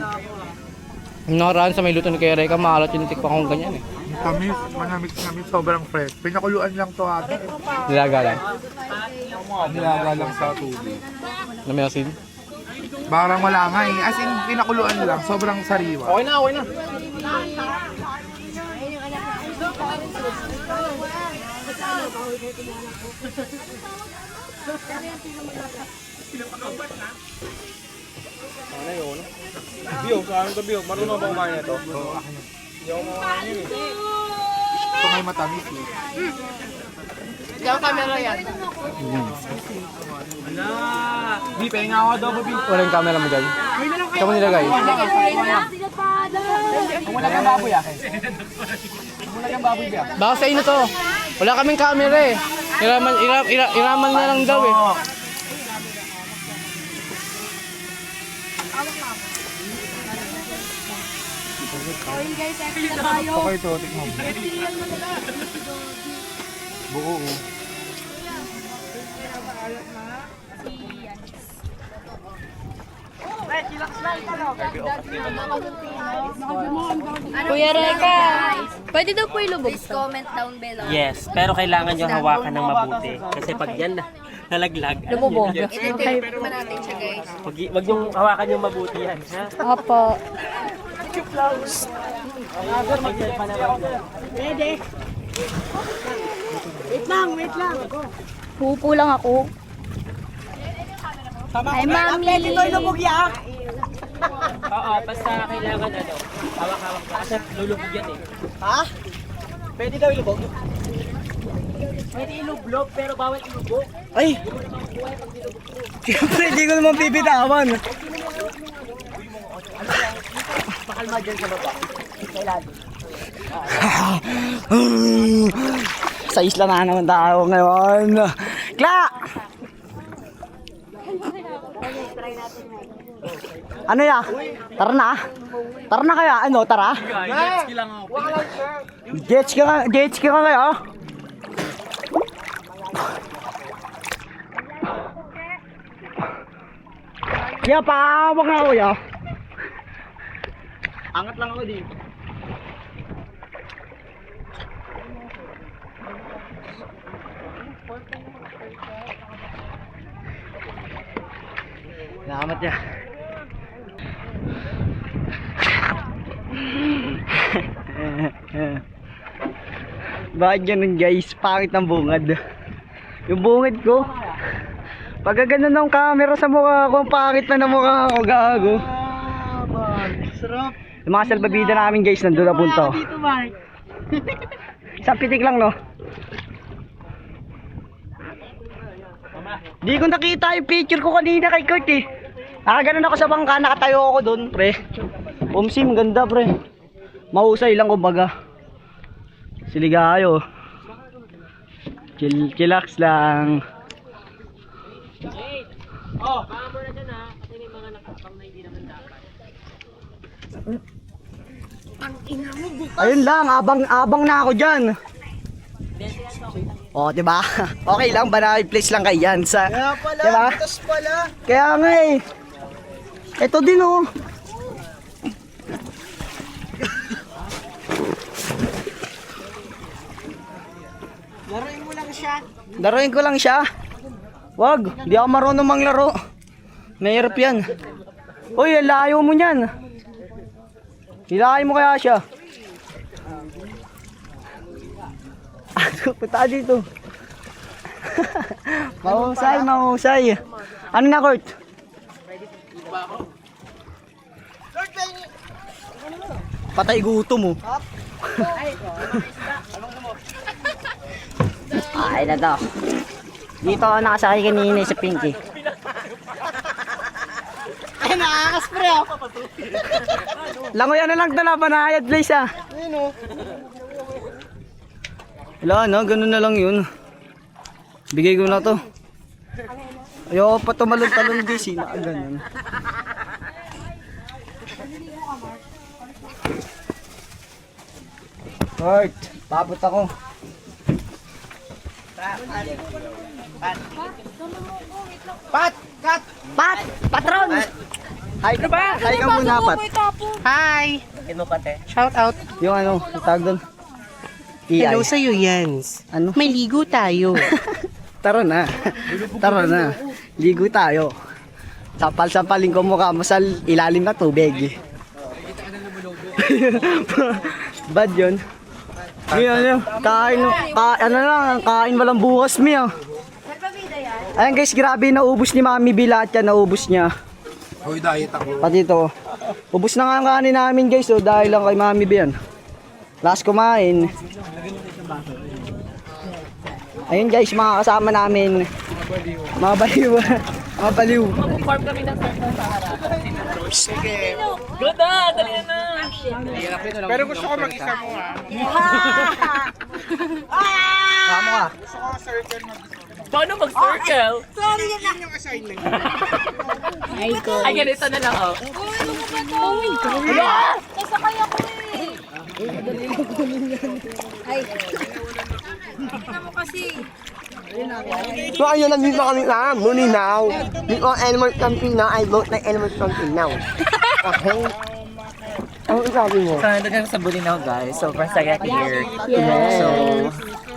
[SPEAKER 5] Yung nakaraan sa may luto ni Kuya Reka, maalat yung tikpa kong ganyan eh.
[SPEAKER 2] Tamis, manamig, sobrang fresh. Pinakuluan lang to ate.
[SPEAKER 5] Nilaga lang.
[SPEAKER 2] Nilaga lang sa tubig.
[SPEAKER 5] Na may asin.
[SPEAKER 2] Parang wala nga eh. As in, pinakuluan lang. Sobrang sariwa.
[SPEAKER 5] Okay na, okay na. Biyo, saan ito Biyo? Marunong ba kumain ito?
[SPEAKER 2] Ito may matamis eh.
[SPEAKER 5] Di, pahinga ako daw, Bobby. Wala yung camera mo dyan. Ikaw mo nilagay. Wala kang baboy ah. Wala kang baboy ba? Baka sa inyo to. Wala kaming camera eh. Iraman na lang daw eh.
[SPEAKER 2] Okay ito, tikman mo. Buo oh.
[SPEAKER 3] Kuya Reka, pwede daw po ilubog.
[SPEAKER 9] Please comment down below.
[SPEAKER 7] Yes, pero kailangan nyo hawakan ng mabuti. Kasi pag yan nalaglag,
[SPEAKER 3] Lumubog.
[SPEAKER 9] I-tape pa natin siya, guys.
[SPEAKER 7] wag yung hawakan yung mabuti yan. Ha?
[SPEAKER 3] Opo. Pupo lang ako. Hi, Mami.
[SPEAKER 7] Oo, basta kailangan hawak-hawak ka. Kasi lulubog yan eh.
[SPEAKER 4] Pwede daw ilubog?
[SPEAKER 7] Pwede ilublog, pero bawal ilubog.
[SPEAKER 4] Ay! Siyempre, hindi ko naman bibitawan.
[SPEAKER 7] Pakalma dyan sa baba.
[SPEAKER 4] Sa isla na naman tayo ngayon. Kla! Ano ya? Tara na. Tara na kaya. Ano? Tara? Jet ski ka. Jet ski ka kaya. Ya, paawag nga ako ya. Angat lang ako din. Salamat ya. Bakit ganun guys? Pangit ng bungad. Yung bungad ko. Pag ganun ng camera sa mukha ko, pangit na ng mukha ko, gago. Yung mga salbabida namin guys, nandun na punto. Isang pitik lang no? Di ko nakita yung picture ko kanina kay Kurt eh. Nakaganon ako sa bangka, nakatayo ako doon pre. Umsim, ganda pre. Mahusay lang kumbaga. Siligayo. Chillax lang.
[SPEAKER 7] Oh, baka mo na dyan ha. Kasi may mga nakapang na hindi naman dapat.
[SPEAKER 4] Ayun lang, abang na ako dyan. Oh, diba? Okay lang, banay place lang kayo yan. Sa, kaya pala, diba? Pala. Kaya nga eh. Ito din oh. Laruin ko lang siya. Wag, di ako marunong manglaro. Mahirap yan. Uy, layo mo niyan. Hilahin mo kaya siya. Punta dito. Mahusay, mahusay. Ano na, Kurt? Patay gutom mo. Ay na to. Dito ako nakasakay kanina sa Pinky.
[SPEAKER 9] Ay, nakakaspray ako.
[SPEAKER 4] Langoy na lang dala, banayad place ah. Wala no, ganun na lang yun. Bigay ko na to. Ayoko pa tumalon-talon guys, ganun. Kurt, papot ako.
[SPEAKER 2] Pat! Kat!
[SPEAKER 1] Pat! Patron!
[SPEAKER 4] Hi ka ba? Hi ka muna, Pat.
[SPEAKER 7] Hi! Shout out.
[SPEAKER 4] Yung ano, yung tawag doon.
[SPEAKER 7] Hello sa'yo, Jens.
[SPEAKER 4] Ano?
[SPEAKER 7] May ligo tayo.
[SPEAKER 4] Tara na. Tara na. Ligo tayo. Sampal-sampalin ko mukha mo sa ilalim na tubig. Bad yun. Ano, kain walang bukas mi ah. Ayan guys, grabe naubos ni Mami B lahat yan, naubos niya.
[SPEAKER 2] Hoy, diet ako.
[SPEAKER 4] Pati ito. Ubos na nga ang kanin namin guys, so dahil lang kay Mami B yan. Last kumain. Ayun guys, mga kasama namin. Mga baliw. Mga baliw.
[SPEAKER 7] Mag-farm kami ng circle sa harap. Good na! Dali na!
[SPEAKER 2] Pero gusto ko mag-isa mo ha.
[SPEAKER 4] Kamo ka.
[SPEAKER 7] Paano mag-circle?
[SPEAKER 9] Sorry yan na.
[SPEAKER 2] Yung assignment.
[SPEAKER 7] Ay, ganito na lang oh.
[SPEAKER 9] Oh my God. Nasakay ako eh. Ay. Tignan mo kasi.
[SPEAKER 8] So ayun, nandito kami na. Muni now. Dito ang animal something now. I vote like animal something now. Okay? Ano sabi mo?
[SPEAKER 7] So, nandun na sa Bulinaw guys. Sobrang saya here. So,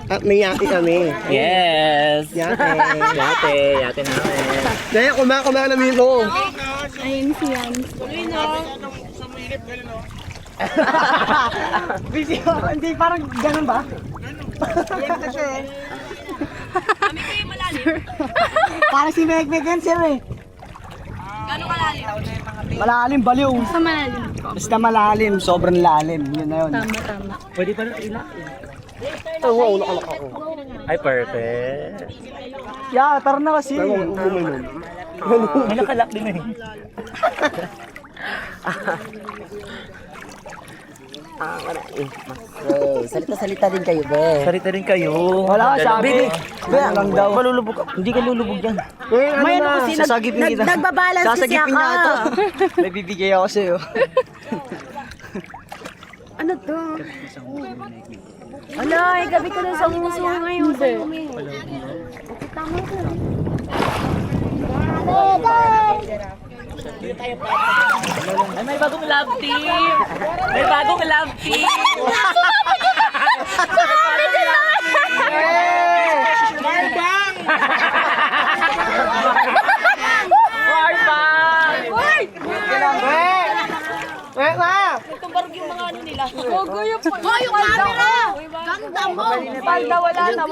[SPEAKER 8] At may yaki kami.
[SPEAKER 7] yes!
[SPEAKER 8] Yate.
[SPEAKER 7] Yate namin.
[SPEAKER 8] Kaya kumakama namin ito.
[SPEAKER 6] Ayun si Yan.
[SPEAKER 4] Busy ako. Hindi, parang ganun ba? Parang si Meg yan sir eh.
[SPEAKER 9] Gano'ng kalalim?
[SPEAKER 4] Malalim, baliw.
[SPEAKER 6] Sa malalim.
[SPEAKER 4] Basta malalim, sobrang lalim. Yun na yun.
[SPEAKER 6] Tama.
[SPEAKER 7] Pwede pa rin ilak.
[SPEAKER 8] Oo, nakalak ako.
[SPEAKER 7] Ay, perfect.
[SPEAKER 4] Yeah, tara na kasi.
[SPEAKER 7] May nakalak din eh.
[SPEAKER 4] Salita-salita din kayo, be.
[SPEAKER 7] Salita rin kayo.
[SPEAKER 4] Wala ka sabi. Be, lang daw.
[SPEAKER 7] Malulubog ka. Hindi ka lulubog dyan.
[SPEAKER 4] May ano kasi, sasagipin kita.
[SPEAKER 1] nagbabalance kasi
[SPEAKER 4] Sasagipin
[SPEAKER 1] ako.
[SPEAKER 4] niya ito. May bibigay ako sa'yo.
[SPEAKER 1] Ano to? Ala, gabi ka na sa muso ngayon. Tama ko.
[SPEAKER 7] Ay, may bagong love team! May bagong love team!
[SPEAKER 2] Bang!
[SPEAKER 7] Warbang!
[SPEAKER 8] Wait na!
[SPEAKER 9] Gogo yung camera! Ganda mo!
[SPEAKER 1] Palda, wala na.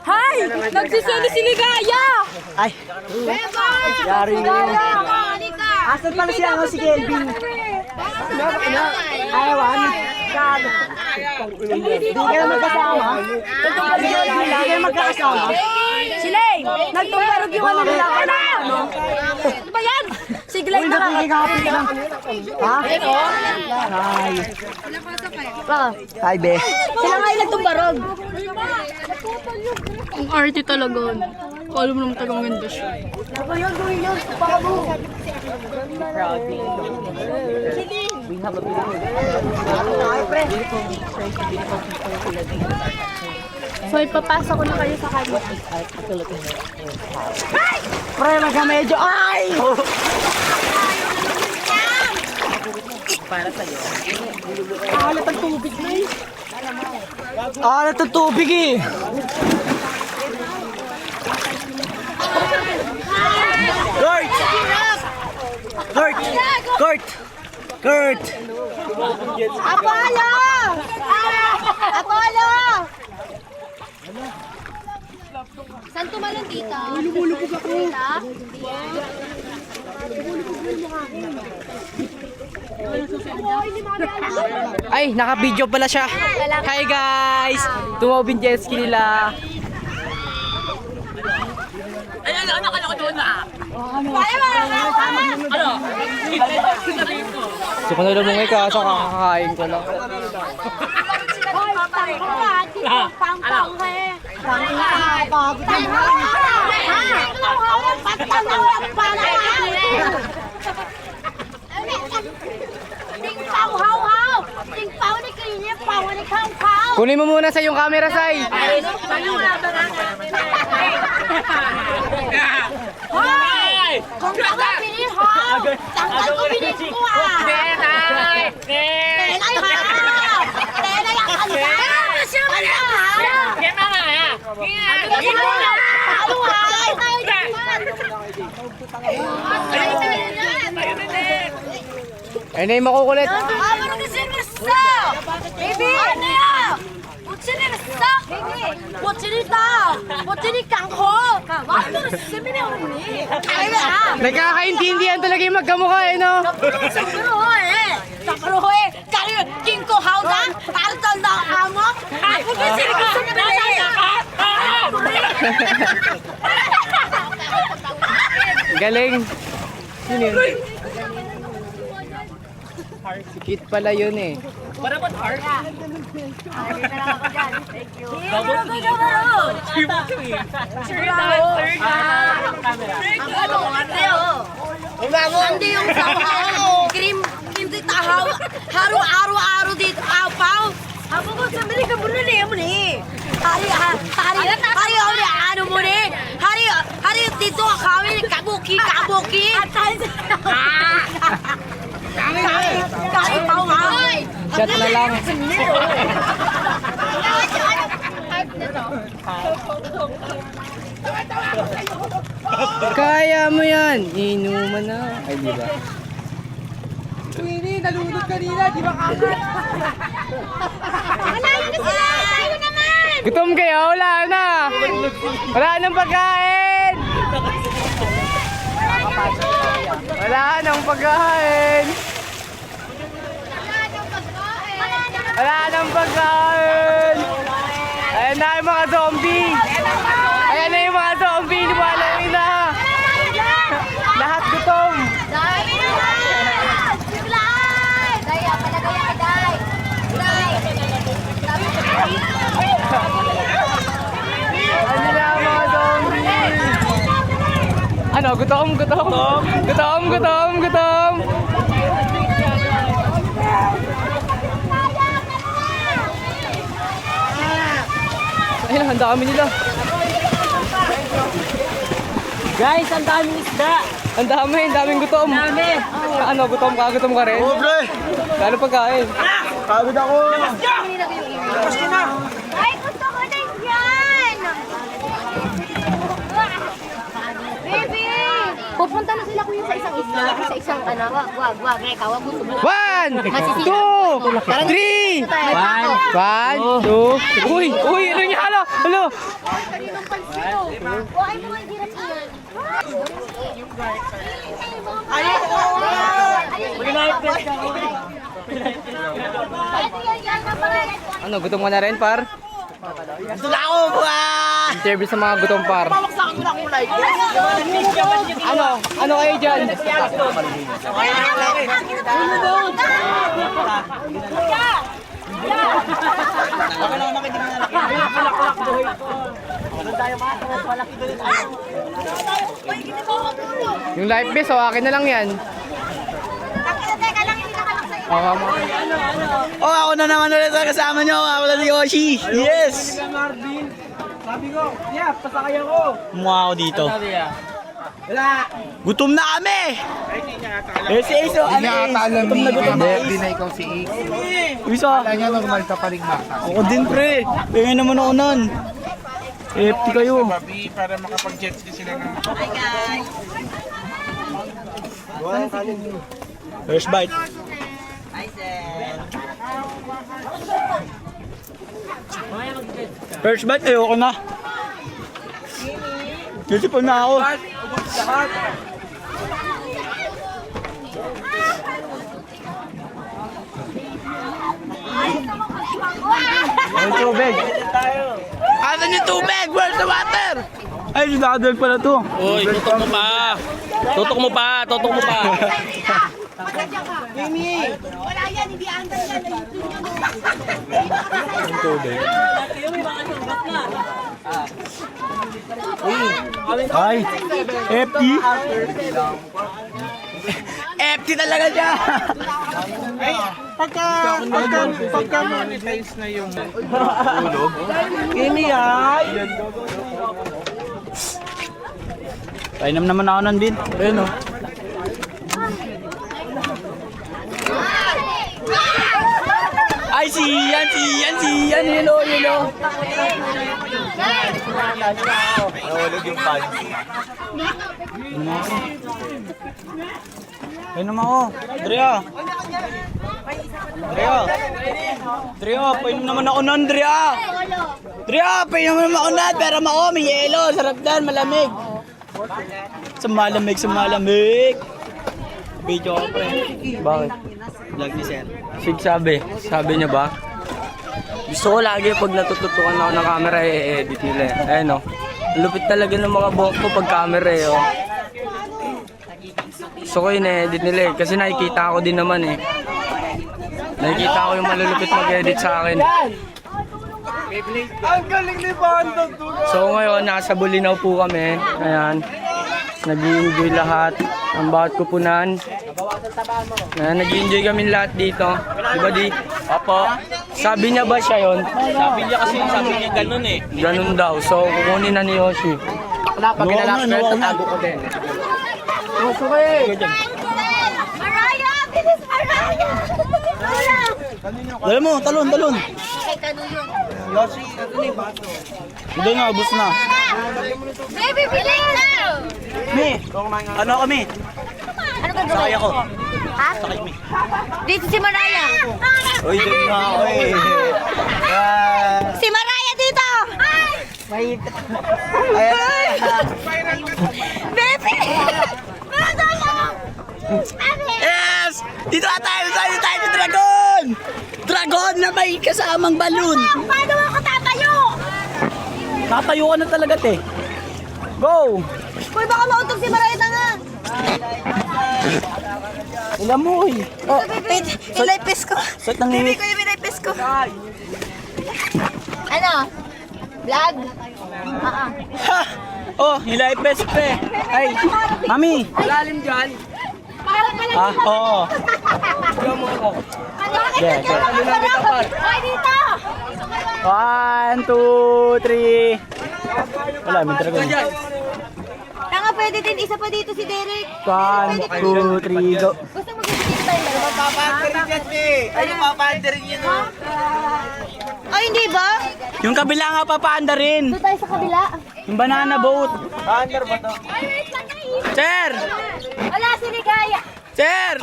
[SPEAKER 9] Hi! Nagsisili si Ligaya!
[SPEAKER 4] Ay,
[SPEAKER 9] Beba!
[SPEAKER 4] yari yun.
[SPEAKER 9] Halika!
[SPEAKER 4] Asan pala si ano si Kelvin? Ayawan. Hindi kayo magkasama. Hindi kayo magkakasama.
[SPEAKER 1] Sileng! Nagtumbarog yung ano nila. Ano ba yan? Siglay na lang.
[SPEAKER 4] Nakikapit ka lang. Ha? Hi. Hi, be.
[SPEAKER 1] Sila nga yung nagtumbarog.
[SPEAKER 6] Ang arte talaga. Alam mo naman talagang ganda siya.
[SPEAKER 7] We have a beautiful
[SPEAKER 6] So, ipapasa ko na kayo sa kanya.
[SPEAKER 4] Pre, medyo. Ay!
[SPEAKER 7] para sa'yo.
[SPEAKER 4] Alat ang tubig na eh. Alat ang tubig eh. Kurt! Kurt! Kurt! Kurt!
[SPEAKER 9] Apollo! Apollo! Saan tumalon, tita? Lumulubog ako. Tita?
[SPEAKER 5] Ay, naka-video pala siya. Hi guys! Tumawin jet ski nila. So kung alam mo nga ka, so kakakain ko lang. Kunin mo muna sa yung camera, Sai.
[SPEAKER 9] Kung ako pinihal, tanggal ko binis ko ah! Tenay! Tenay ha! Tenay ang kanta! Kanta ha! Ano ha?
[SPEAKER 5] Ay na yung makukulit.
[SPEAKER 9] Ano na sinirsa? Baby! Ano yan? Utsinirsa? Baby! Utsinita! Utsinitang ko! Ano na sinirsa? Ay na ha!
[SPEAKER 5] Nagkakaintindihan talaga yung magkamukha eh, no?
[SPEAKER 9] Kali king ko hawda, artal na amo. Ako kasi gusto ko na
[SPEAKER 5] Galing. Sino yun? Si Kit pala yun eh.
[SPEAKER 9] Hindi yung sabaw. Cream tahaw. Haru-aro dito. Apaw. Ako ko sa bili ka muna niya mo ni. Hari ano mo ni? Hari dito kami kabuki. Kami pao ha.
[SPEAKER 5] Shot na lang. Kaya mo yan. Inuman na. Ay, di ba?
[SPEAKER 9] Nalunod kanina, di ba kamat? Wala na sila! Tayo naman!
[SPEAKER 5] Gutom kayo? Wala na. Wala nang pagkain. Wala nang pagkain. Wala nang pagkain. Ayan na yung mga zombie. Ayan na yung mga zombie. Lumalawin na. Lahat gutom. Ano na mga zombie? Ano? Gutom. Ayun, ang dami nila. Guys, ang daming isda. Ang daming gutom. Ano, gutom ka rin? Oo, bro. Kano pagkain?
[SPEAKER 8] Pagod ako.
[SPEAKER 9] Ay, gusto ko din yan! Baby! Pupunta na sila kuya sa isang isla, sa isang ano. Wag, reka, wag gusto mo.
[SPEAKER 5] 1, 2, 3. 1, 2. Uy, ano niya? Halo.
[SPEAKER 9] Ay, mga hirap yan.
[SPEAKER 5] Ano, gutom ka na rin, par?
[SPEAKER 8] Gusto na ako, buwan!
[SPEAKER 5] Interview sa mga gutom, par. Ano kayo dyan? Yung life vest, so akin na lang yan.
[SPEAKER 9] Teka lang, hindi nakalak sa'yo.
[SPEAKER 8] Oh, ako na naman ulit ang kasama nyo. Ako na si Yoshi. Yes!
[SPEAKER 5] Sabi ko, yeah, pasakay ako.
[SPEAKER 8] Mukha ako dito. Gutom na kami! Si Ace,
[SPEAKER 2] Hindi niya ata alam
[SPEAKER 8] gutom na gutom na
[SPEAKER 2] Hindi na ikaw si Ace.
[SPEAKER 8] Isa,
[SPEAKER 2] Kaya niya normal ka pa rin bata.
[SPEAKER 8] ako din pre. Tingnan naman ako nun. FT kayo.
[SPEAKER 2] Babi, para makapag-jet ski sila ng...
[SPEAKER 8] First bite. First bite, ayoko na. Nasipon na ako.
[SPEAKER 4] May tubig.
[SPEAKER 2] Asan yung tubig? Where's the water?
[SPEAKER 4] Ay, sinadal pala to.
[SPEAKER 5] Uy, tutok mo pa. Tutok mo pa, tutok mo pa.
[SPEAKER 9] Wala yan, hindi andan yan.
[SPEAKER 4] Ay, FT. FT talaga siya.
[SPEAKER 2] Pagka monetize na yung ulog.
[SPEAKER 4] Kini ay. Painom naman ako nun din. Ayun o. Ay, siyan. Hello.
[SPEAKER 2] Nahulog yung pants.
[SPEAKER 4] Painom ako. Drea, painom naman ako nun, Drea, painom naman ako nun. Pero ako, may yelo. Sarap dan, malamig. Malamig. Video ko, pre. Bakit? Vlog ni Sir.
[SPEAKER 5] Sabi niya ba? Gusto ko lagi pag natututukan ako ng camera, edit nila eh. Ayun o. Lupit talaga ng mga buhok ko pag camera eh. Oh. Gusto ko yun edit nila eh. Kasi nakikita ko din naman eh. Nakikita ko yung malulupit mag-edit sa akin.
[SPEAKER 2] Ang galing ni Bandog.
[SPEAKER 5] So ngayon, nasa Bulinaw po kami. Ayan. Nag-i-enjoy lahat. Ang bawat kupunan. Ayan, nag-i-enjoy kami lahat dito. Diba di? Opo. Sabi niya ba siya yun?
[SPEAKER 4] Sabi niya ganun eh.
[SPEAKER 5] Ganun daw. So kukunin na ni Yoshi.
[SPEAKER 4] Wala pa ginalap, pero tatago ko din.
[SPEAKER 3] Mariah! Bilis, Mariah!
[SPEAKER 4] Dali mo, talon.
[SPEAKER 3] Kay Kanu yun.
[SPEAKER 4] Doon na, ubos na.
[SPEAKER 3] Baby, bilis na!
[SPEAKER 4] Mi, ano kami?
[SPEAKER 3] Ano gagawin?
[SPEAKER 4] Sakay ako.
[SPEAKER 3] Ha? Dito si Mariah.
[SPEAKER 4] Uy, doon na ako eh.
[SPEAKER 3] Si Mariah dito! Baby!
[SPEAKER 4] Yes! Dito na tayo sa Dragon! Dragon na may kasamang balloon.
[SPEAKER 3] Paano ako tatayo?
[SPEAKER 4] Tatayo ka na talaga, te. Go!
[SPEAKER 3] Uy, baka mauntog si Mariah na nga.
[SPEAKER 4] Ilan mo, uy. Oh,
[SPEAKER 3] Ilipis ko.
[SPEAKER 4] sakit ng
[SPEAKER 3] Baby ko, ilipis ko. Ano? Vlog?
[SPEAKER 4] ha! Oh, nilay best pre. Ay, mami.
[SPEAKER 5] Lalim dyan.
[SPEAKER 3] Parang pala
[SPEAKER 4] Ah, oo. Yeah,
[SPEAKER 3] Ay, dito!
[SPEAKER 4] 1, 2, 3. Wala, may dragon.
[SPEAKER 3] Tanga, pwede din. Isa pa dito si Derek.
[SPEAKER 4] 1, 2, 3, go.
[SPEAKER 3] Gusto mo gagawin tayo dalawa?
[SPEAKER 2] Papandarin yan, eh. Ay, papandarin yan.
[SPEAKER 3] Ay, hindi ba?
[SPEAKER 4] Yung kabila nga papaanda rin.
[SPEAKER 3] Doon tayo sa kabila.
[SPEAKER 4] Yung banana boat.
[SPEAKER 2] Paandar ba to?
[SPEAKER 3] Ay, wait lang na.
[SPEAKER 4] Sir!
[SPEAKER 3] Wala si Ligaya.
[SPEAKER 4] Sir!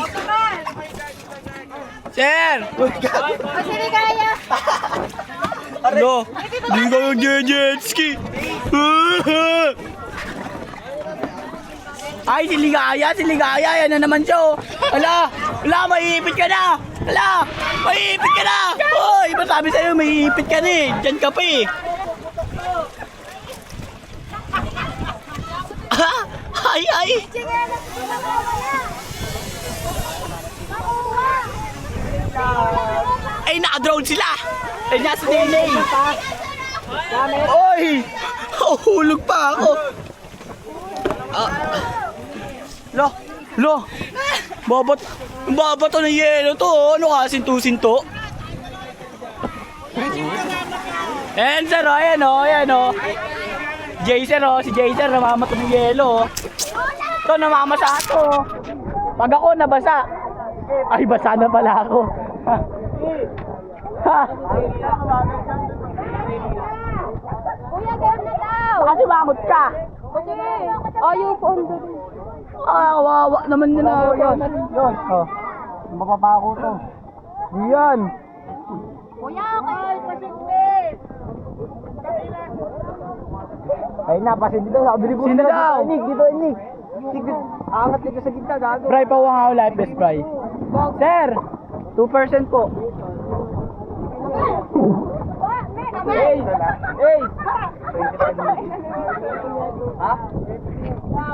[SPEAKER 4] Sir!
[SPEAKER 3] O, si Ligaya.
[SPEAKER 4] Lo, hindi ka mag-jet ski. Ay, si Ligaya, yan na naman siya. Oh. Ala, maiipit ka na. Maiipit ka na. Hoy, iba sabi sa'yo, maiipit ka na eh. Diyan ka pa eh. Ay. Ay, naka-drone sila. Ay, nasa DNA. Oy! Hulog pa ako. Lo. Babat ng yelo to. Ano ka, sinto-sinto? Ayan, sir, ayan o. Jaser, si Jaser, namamato ng yelo. Ito, namamasa to. Pag ako nabasa, ay, basa na pala ako. Ha?
[SPEAKER 3] Kuya, ganun na daw.
[SPEAKER 4] Kasi makot ka.
[SPEAKER 3] Oh, yung phone doon.
[SPEAKER 4] Kawawa naman yun na. Yun. Oh. Mapapako to. Yan.
[SPEAKER 3] Kuya, kayo pasigpit.
[SPEAKER 4] Ay, napasin dito. Sabi ko. Sino daw? Dito. Angat dito sa gitna. Gago. Fry pa wang ako life best fry. Sir, 2% po. Hey! Hey! Ha?